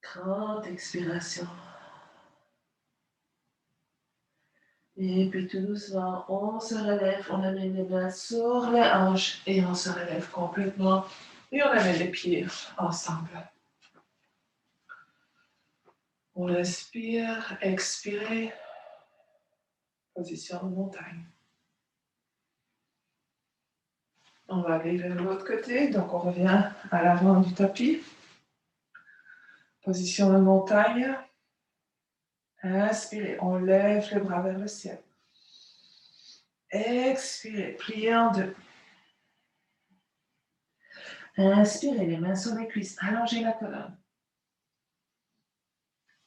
Grande expiration. Et puis tout doucement, on se relève, on amène les mains sur les hanches et on se relève complètement. Et on amène les pieds ensemble. On inspire, expirez. Position de montagne. On va aller vers l'autre côté, donc on revient à l'avant du tapis. Position de montagne. Inspirez, on lève les bras vers le ciel. Expirez, pliez en deux. Inspirez, les mains sur les cuisses, allongez la colonne.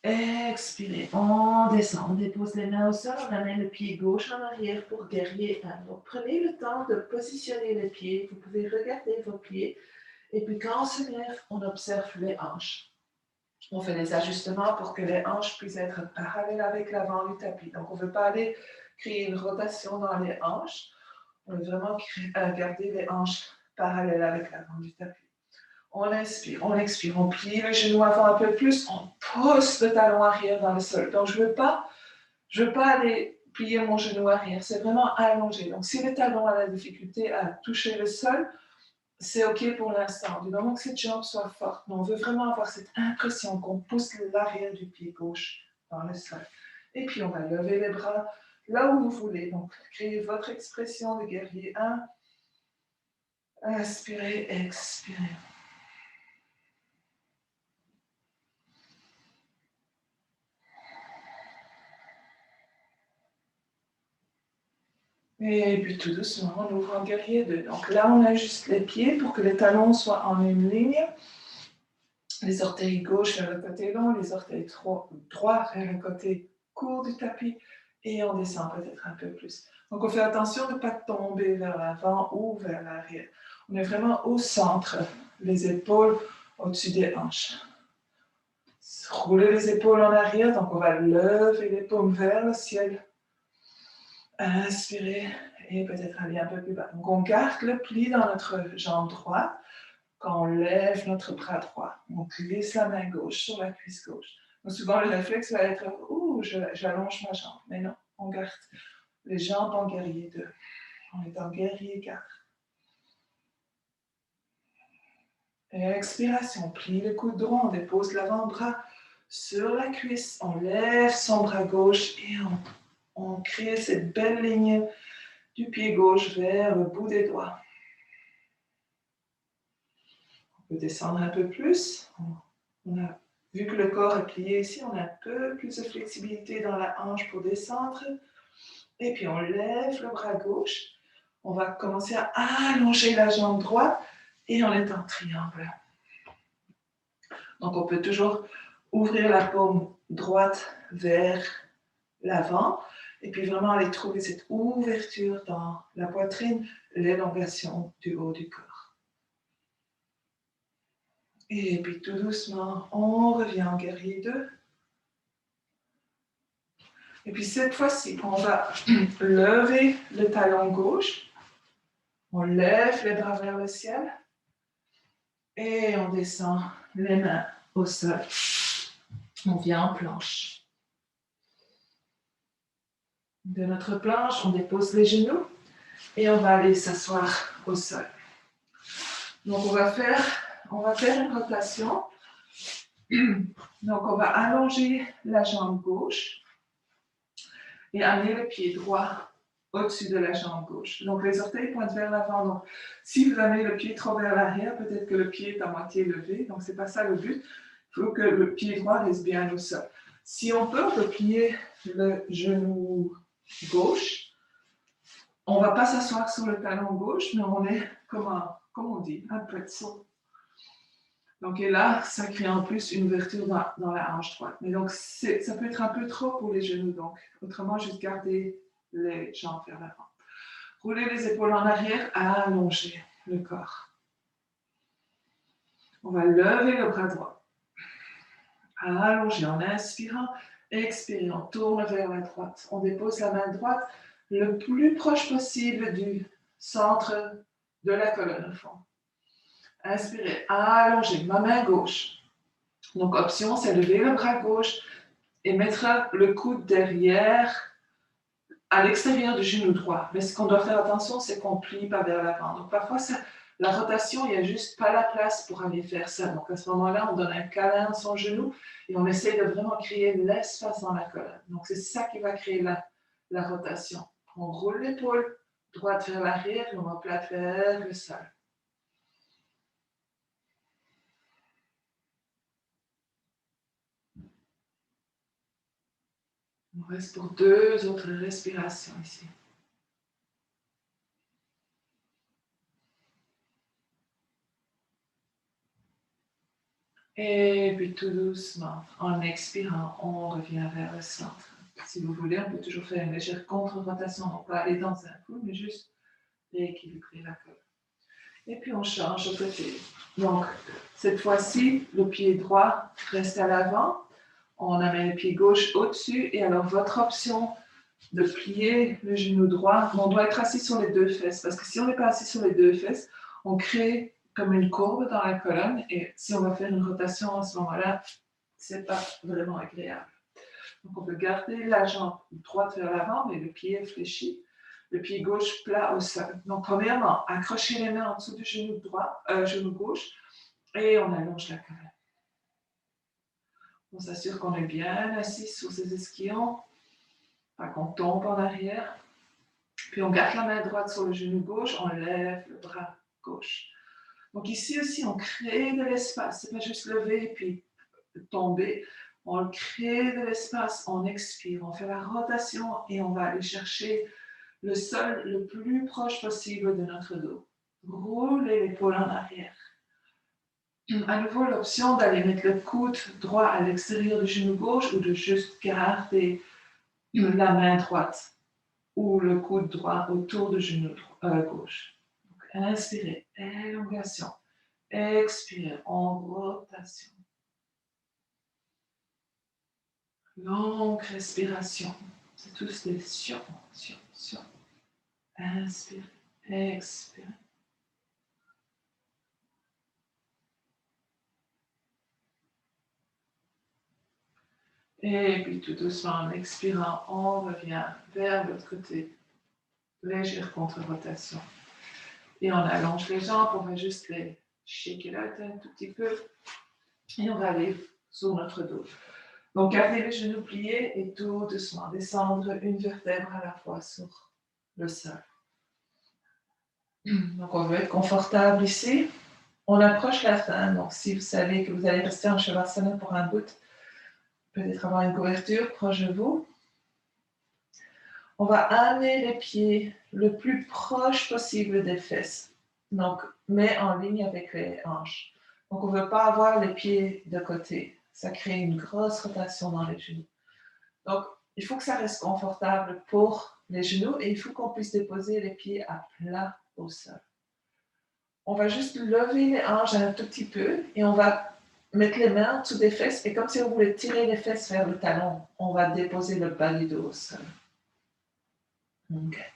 Expirez, on descend, on dépose les mains au sol, on amène le pied gauche en arrière pour guerrier 1. Donc prenez le temps de positionner les pieds, vous pouvez regarder vos pieds, et puis quand on se lève, on observe les hanches. On fait des ajustements pour que les hanches puissent être parallèles avec l'avant du tapis. Donc on ne veut pas aller créer une rotation dans les hanches, on veut vraiment garder les hanches parallèles avec l'avant du tapis. On inspire, on expire, on plie le genou avant un peu plus, on pousse le talon arrière dans le sol. Donc, je veux pas aller plier mon genou arrière, c'est vraiment allongé. Donc, si le talon a la difficulté à toucher le sol, c'est OK pour l'instant. Du moment que cette jambe soit forte, mais on veut vraiment avoir cette impression qu'on pousse l'arrière du pied gauche dans le sol. Et puis, on va lever les bras là où vous voulez. Donc, créez votre expression de guerrier 1. Inspirez, expirez. Et puis tout doucement, on ouvre en guerrier 2. Donc là, on ajuste les pieds pour que les talons soient en une ligne. Les orteils gauche vers le côté long, les orteils droits vers le côté court du tapis. Et on descend peut-être un peu plus. Donc on fait attention de ne pas tomber vers l'avant ou vers l'arrière. On est vraiment au centre, les épaules au-dessus des hanches. Roulez les épaules en arrière, donc on va lever les paumes vers le ciel. Inspirez et peut-être aller un peu plus bas. Donc on garde le pli dans notre jambe droite. Quand on lève notre bras droit, on glisse la main gauche sur la cuisse gauche. Donc souvent le réflexe va être « Ouh, j'allonge ma jambe ». Mais non, on garde les jambes en guerrier 2. On est en guerrier 4. Et expiration, plie le coude droit, on dépose l'avant-bras sur la cuisse. On lève son bras gauche et on crée cette belle ligne du pied gauche vers le bout des doigts. On peut descendre un peu plus. On a vu que le corps est plié ici, on a un peu plus de flexibilité dans la hanche pour descendre. Et puis on lève le bras gauche. On va commencer à allonger la jambe droite et on est en triangle. Donc on peut toujours ouvrir la paume droite vers l'avant et puis vraiment aller trouver cette ouverture dans la poitrine, l'élongation du haut du corps. Et puis tout doucement, on revient en guerrier 2. Et puis cette fois-ci, on va lever le talon gauche. On lève les bras vers le ciel. Et on descend les mains au sol. On vient en planche. De notre planche, on dépose les genoux et on va aller s'asseoir au sol. Donc on va faire une rotation. Donc on va allonger la jambe gauche et amener le pied droit au-dessus de la jambe gauche. Donc les orteils pointent vers l'avant. Donc si vous amenez le pied trop vers l'arrière, peut-être que le pied est à moitié levé. Donc c'est pas ça le but. Il faut que le pied droit reste bien au sol. Si on peut plier le genou gauche. On ne va pas s'asseoir sur le talon gauche, mais on est comme on dit, un pretzel. Donc, et là, ça crée en plus une ouverture dans la hanche droite. Mais donc, ça peut être un peu trop pour les genoux. Donc, autrement, juste garder les jambes vers l'avant. Rouler les épaules en arrière, allonger le corps. On va lever le bras droit. Allonger en inspirant, expirant, on tourne vers la droite. On dépose la main droite le plus proche possible du centre de la colonne au fond. Inspirez, allongez, ma main gauche. Donc, option, c'est lever le bras gauche et mettre le coude derrière, à l'extérieur du genou droit. Mais ce qu'on doit faire attention, c'est qu'on plie pas vers l'avant. Donc, parfois, la rotation, il n'y a juste pas la place pour aller faire ça. Donc, à ce moment-là, on donne un câlin à son genou et on essaie de vraiment créer l'espace dans la colonne. Donc, c'est ça qui va créer la rotation. On roule l'épaule droite vers l'arrière et on replate vers le sol. On reste pour 2 autres respirations ici. Et puis tout doucement, en expirant, on revient vers le centre. Si vous voulez, on peut toujours faire une légère contre-rotation. On peut aller dans un coup, mais juste rééquilibrer la colonne. Et puis on change de côté. Donc, cette fois-ci, le pied droit reste à l'avant. On amène le pied gauche au-dessus. Et alors, votre option de plier le genou droit, on doit être assis sur les 2 fesses. Parce que si on n'est pas assis sur les 2 fesses, on crée comme une courbe dans la colonne. Et si on va faire une rotation à ce moment-là, c'est pas vraiment agréable. Donc, on peut garder la jambe droite vers l'avant, mais le pied est fléchi. Le pied gauche plat au sol. Donc, premièrement, accrochez les mains en dessous du genou genou gauche et on allonge la colonne. On s'assure qu'on est bien assis sur ses ischions, pas qu'on tombe en arrière. Puis on garde la main droite sur le genou gauche, on lève le bras gauche. Donc ici aussi, on crée de l'espace. C'est pas juste lever et puis tomber. On crée de l'espace, on expire, on fait la rotation et on va aller chercher le sol le plus proche possible de notre dos. Roulez l'épaule en arrière. À nouveau, l'option d'aller mettre le coude droit à l'extérieur du genou gauche ou de juste garder la main droite ou le coude droit autour du genou gauche. Donc, inspirez, élongation. Expirez, en rotation. Longue respiration. C'est tous des sion. Inspirez, expirez. Et puis tout doucement, en expirant, on revient vers l'autre côté. Légère contre-rotation. Et on allonge les jambes, on va juste les shaker out un tout petit peu. Et on va aller sur notre dos. Donc, gardez les genoux pliés et tout doucement descendre une vertèbre à la fois sur le sol. Donc, on veut être confortable ici. On approche la fin. Donc, si vous savez que vous allez rester en Shavasana pour un bout, peut-être avoir une couverture proche de vous. On va amener les pieds le plus proche possible des fesses. Donc, mais en ligne avec les hanches. Donc, on ne veut pas avoir les pieds de côté. Ça crée une grosse rotation dans les genoux. Donc, il faut que ça reste confortable pour les genoux et il faut qu'on puisse déposer les pieds à plat au sol. On va juste lever les hanches un tout petit peu et on va mettre les mains en dessous des fesses. Et comme si on voulait tirer les fesses vers le talon, on va déposer le bas du dos au sol. Okay.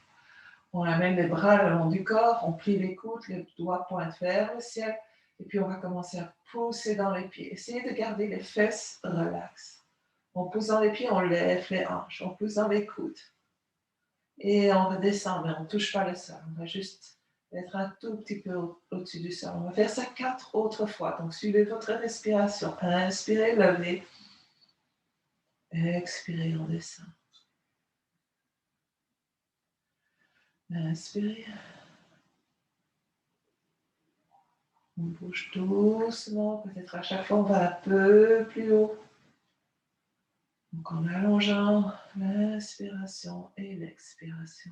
On amène les bras le long du corps, on plie les coudes, les doigts pointent vers le ciel. Et puis on va commencer à pousser dans les pieds. Essayez de garder les fesses relaxes. On pousse dans les pieds, on lève les hanches, on pousse dans les coudes. Et on redescend, mais on ne touche pas le sol. On va juste être un tout petit peu au-dessus du sol. On va faire ça 4 autres fois. Donc, suivez votre respiration. Inspirez, levez. Expirez, on descend. Inspirez. On bouge doucement. Peut-être à chaque fois, on va un peu plus haut. Donc en allongeant l'inspiration et l'expiration.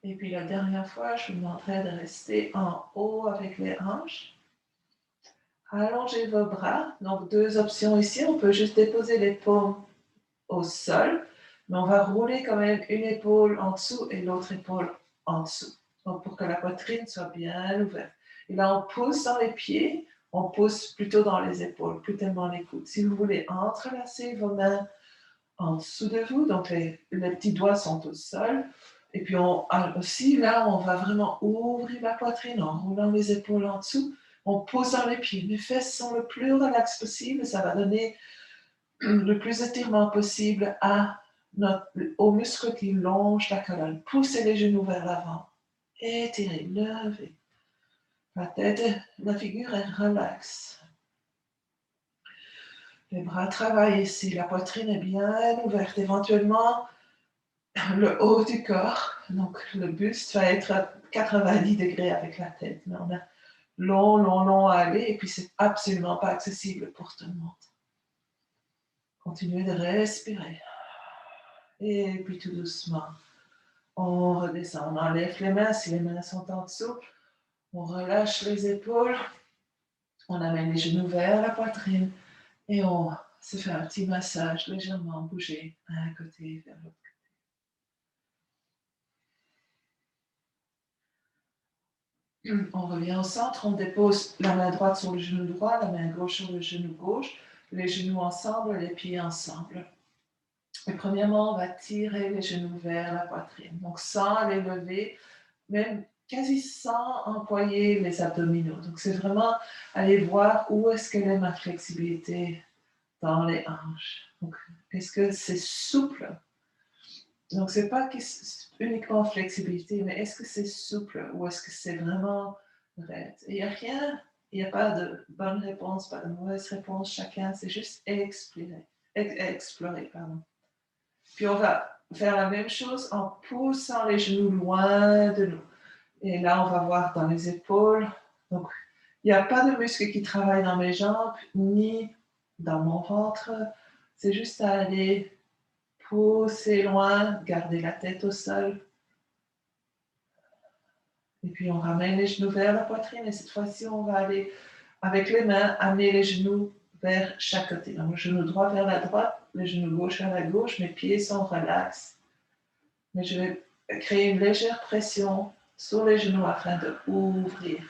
Et puis la dernière fois, je vous demanderai de rester en haut avec les hanches. Allongez vos bras. Donc deux options ici. On peut juste déposer les paumes au sol, mais on va rouler quand même une épaule en dessous et l'autre épaule en dessous. Donc pour que la poitrine soit bien ouverte. Et là, on pousse dans les pieds, on pousse plutôt dans les épaules, plus tellement les coudes. Si vous voulez entrelacer vos mains en dessous de vous, donc les petits doigts sont au sol. Et puis aussi, là, on va vraiment ouvrir la poitrine en roulant les épaules en dessous. On pousse dans les pieds. Les fesses sont le plus relax possible. Ça va donner le plus d'étirement possible aux muscles qui longent la colonne. Poussez les genoux vers l'avant. Étirez, levez. La tête, la figure est relaxe. Les bras travaillent ici. La poitrine est bien ouverte. Éventuellement, le haut du corps, donc le buste va être à 90 degrés avec la tête. Mais on a long à aller et puis c'est absolument pas accessible pour tout le monde. Continuez de respirer. Et puis tout doucement, on redescend. On enlève les mains si les mains sont en dessous. On relâche les épaules. On amène les genoux vers la poitrine et on se fait un petit massage légèrement bouger d'un côté vers l'autre. On revient au centre, on dépose la main droite sur le genou droit, la main gauche sur le genou gauche, les genoux ensemble, les pieds ensemble. Et premièrement, on va tirer les genoux vers la poitrine, donc sans les lever, même quasi sans employer les abdominaux. Donc c'est vraiment aller voir où est-ce qu'elle est ma flexibilité dans les hanches. Donc, est-ce que c'est souple? Donc c'est pas uniquement flexibilité, mais est-ce que c'est souple ou est-ce que c'est vraiment raide? Il n'y a rien, il n'y a pas de bonne réponse, pas de mauvaise réponse, chacun, c'est juste explorer. Puis on va faire la même chose en poussant les genoux loin de nous. Et là, on va voir dans les épaules. Donc, il n'y a pas de muscles qui travaillent dans mes jambes, ni dans mon ventre. C'est juste à aller pousser loin, garder la tête au sol. Et puis, on ramène les genoux vers la poitrine. Et cette fois-ci, on va aller, avec les mains, amener les genoux vers chaque côté. Donc, le genou droit vers la droite, le genou gauche vers la gauche. Mes pieds sont relax. Mais je vais créer une légère pression sur les genoux afin de ouvrir.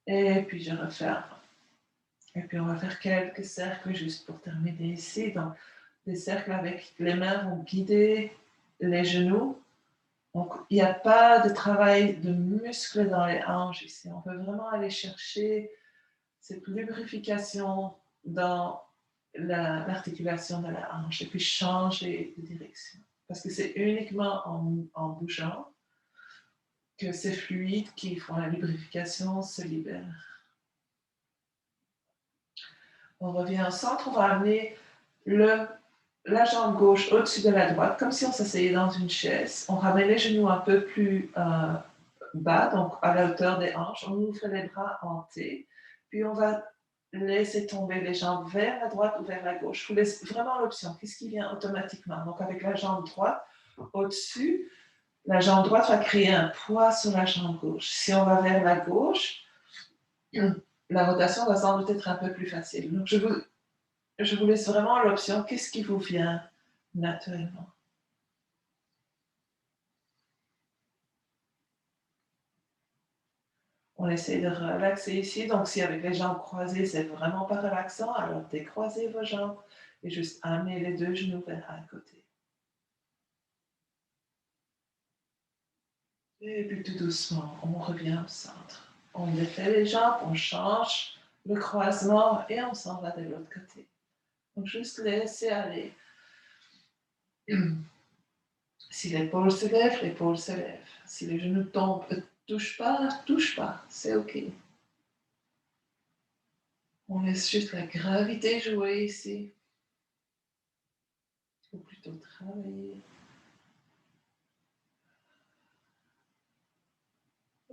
Et puis, je referme. Et puis, on va faire quelques cercles juste pour terminer ici. Donc, des cercles avec les mains vont guider les genoux. Donc, il n'y a pas de travail de muscles dans les hanches ici. On peut vraiment aller chercher cette lubrification dans l'articulation de la hanche et puis changer de direction. Parce que c'est uniquement en bougeant que ces fluides qui font la lubrification se libèrent. On revient au centre, on va amener la jambe gauche au-dessus de la droite, comme si on s'asseyait dans une chaise. On ramène les genoux un peu plus bas, donc à la hauteur des hanches. On ouvre les bras en T. Puis on va laisser tomber les jambes vers la droite ou vers la gauche. Je vous laisse vraiment l'option. Qu'est-ce qui vient automatiquement? Donc avec la jambe droite au-dessus, la jambe droite va créer un poids sur la jambe gauche. Si on va vers la gauche, la rotation va sans doute être un peu plus facile. Donc je vous laisse vraiment l'option. Qu'est-ce qui vous vient naturellement? On essaie de relaxer ici. Donc, si avec les jambes croisées, c'est vraiment pas relaxant, alors décroisez vos jambes et juste amenez les deux genoux vers un côté. Et puis tout doucement, on revient au centre. On défait les jambes, on change le croisement et on s'en va de l'autre côté. Donc, juste laisser aller. Si l'épaule se lève, l'épaule se lève. Si les genoux tombent, touche pas, c'est OK. On laisse juste la gravité jouer ici. Ou plutôt travailler.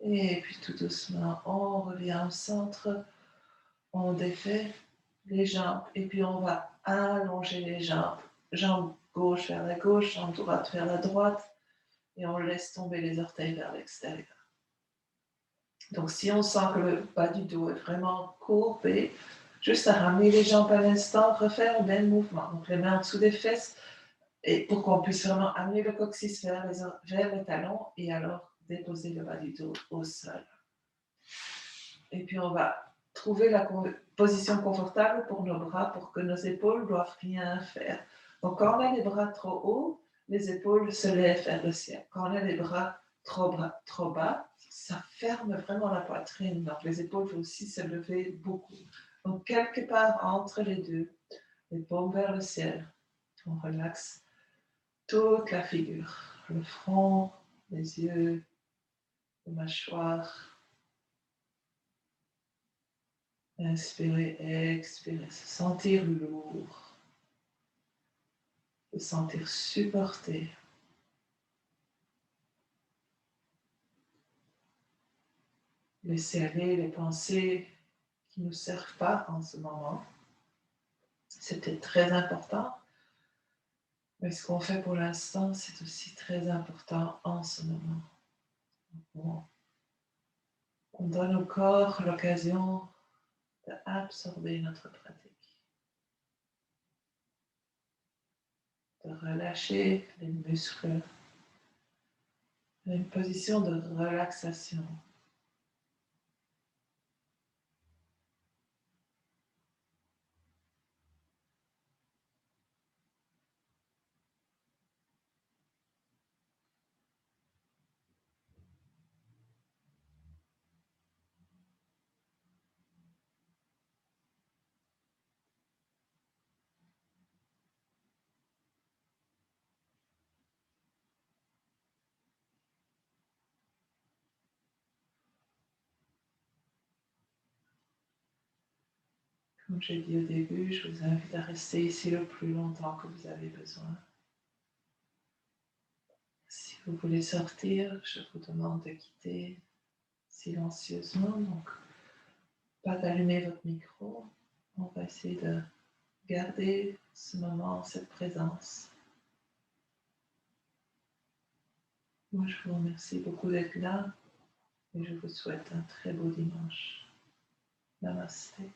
Et puis tout doucement, on revient au centre. On défait les jambes et puis on va allonger les jambes. Jambe gauche vers la gauche, jambe droite vers la droite et on laisse tomber les orteils vers l'extérieur. Donc si on sent que le bas du dos est vraiment courbé, juste à ramener les jambes à l'instant, refaire le même mouvement. Donc les mains en dessous des fesses et pour qu'on puisse vraiment amener le coccyx vers les talons et alors déposer le bas du dos au sol. Et puis on va trouver la position confortable pour nos bras pour que nos épaules ne doivent rien faire. Donc quand on a les bras trop hauts, les épaules se lèvent vers le ciel. Quand on a les bras trop bas, ça ferme vraiment la poitrine. Donc les épaules vont aussi se lever beaucoup. Donc quelque part entre les deux, les paumes vers le ciel, on relaxe toute la figure, le front, les yeux, la mâchoire. Inspirez, expirez, se sentir lourd, se sentir supporté. Laissez aller les pensées qui ne nous servent pas en ce moment. C'était très important, mais ce qu'on fait pour l'instant, c'est aussi très important en ce moment. On donne au corps l'occasion d'absorber notre pratique, de relâcher les muscles, une position de relaxation. Comme j'ai dit au début, je vous invite à rester ici le plus longtemps que vous avez besoin. Si vous voulez sortir, je vous demande de quitter silencieusement, donc pas d'allumer votre micro. On va essayer de garder ce moment, cette présence. Moi, je vous remercie beaucoup d'être là et je vous souhaite un très beau dimanche. Namasté.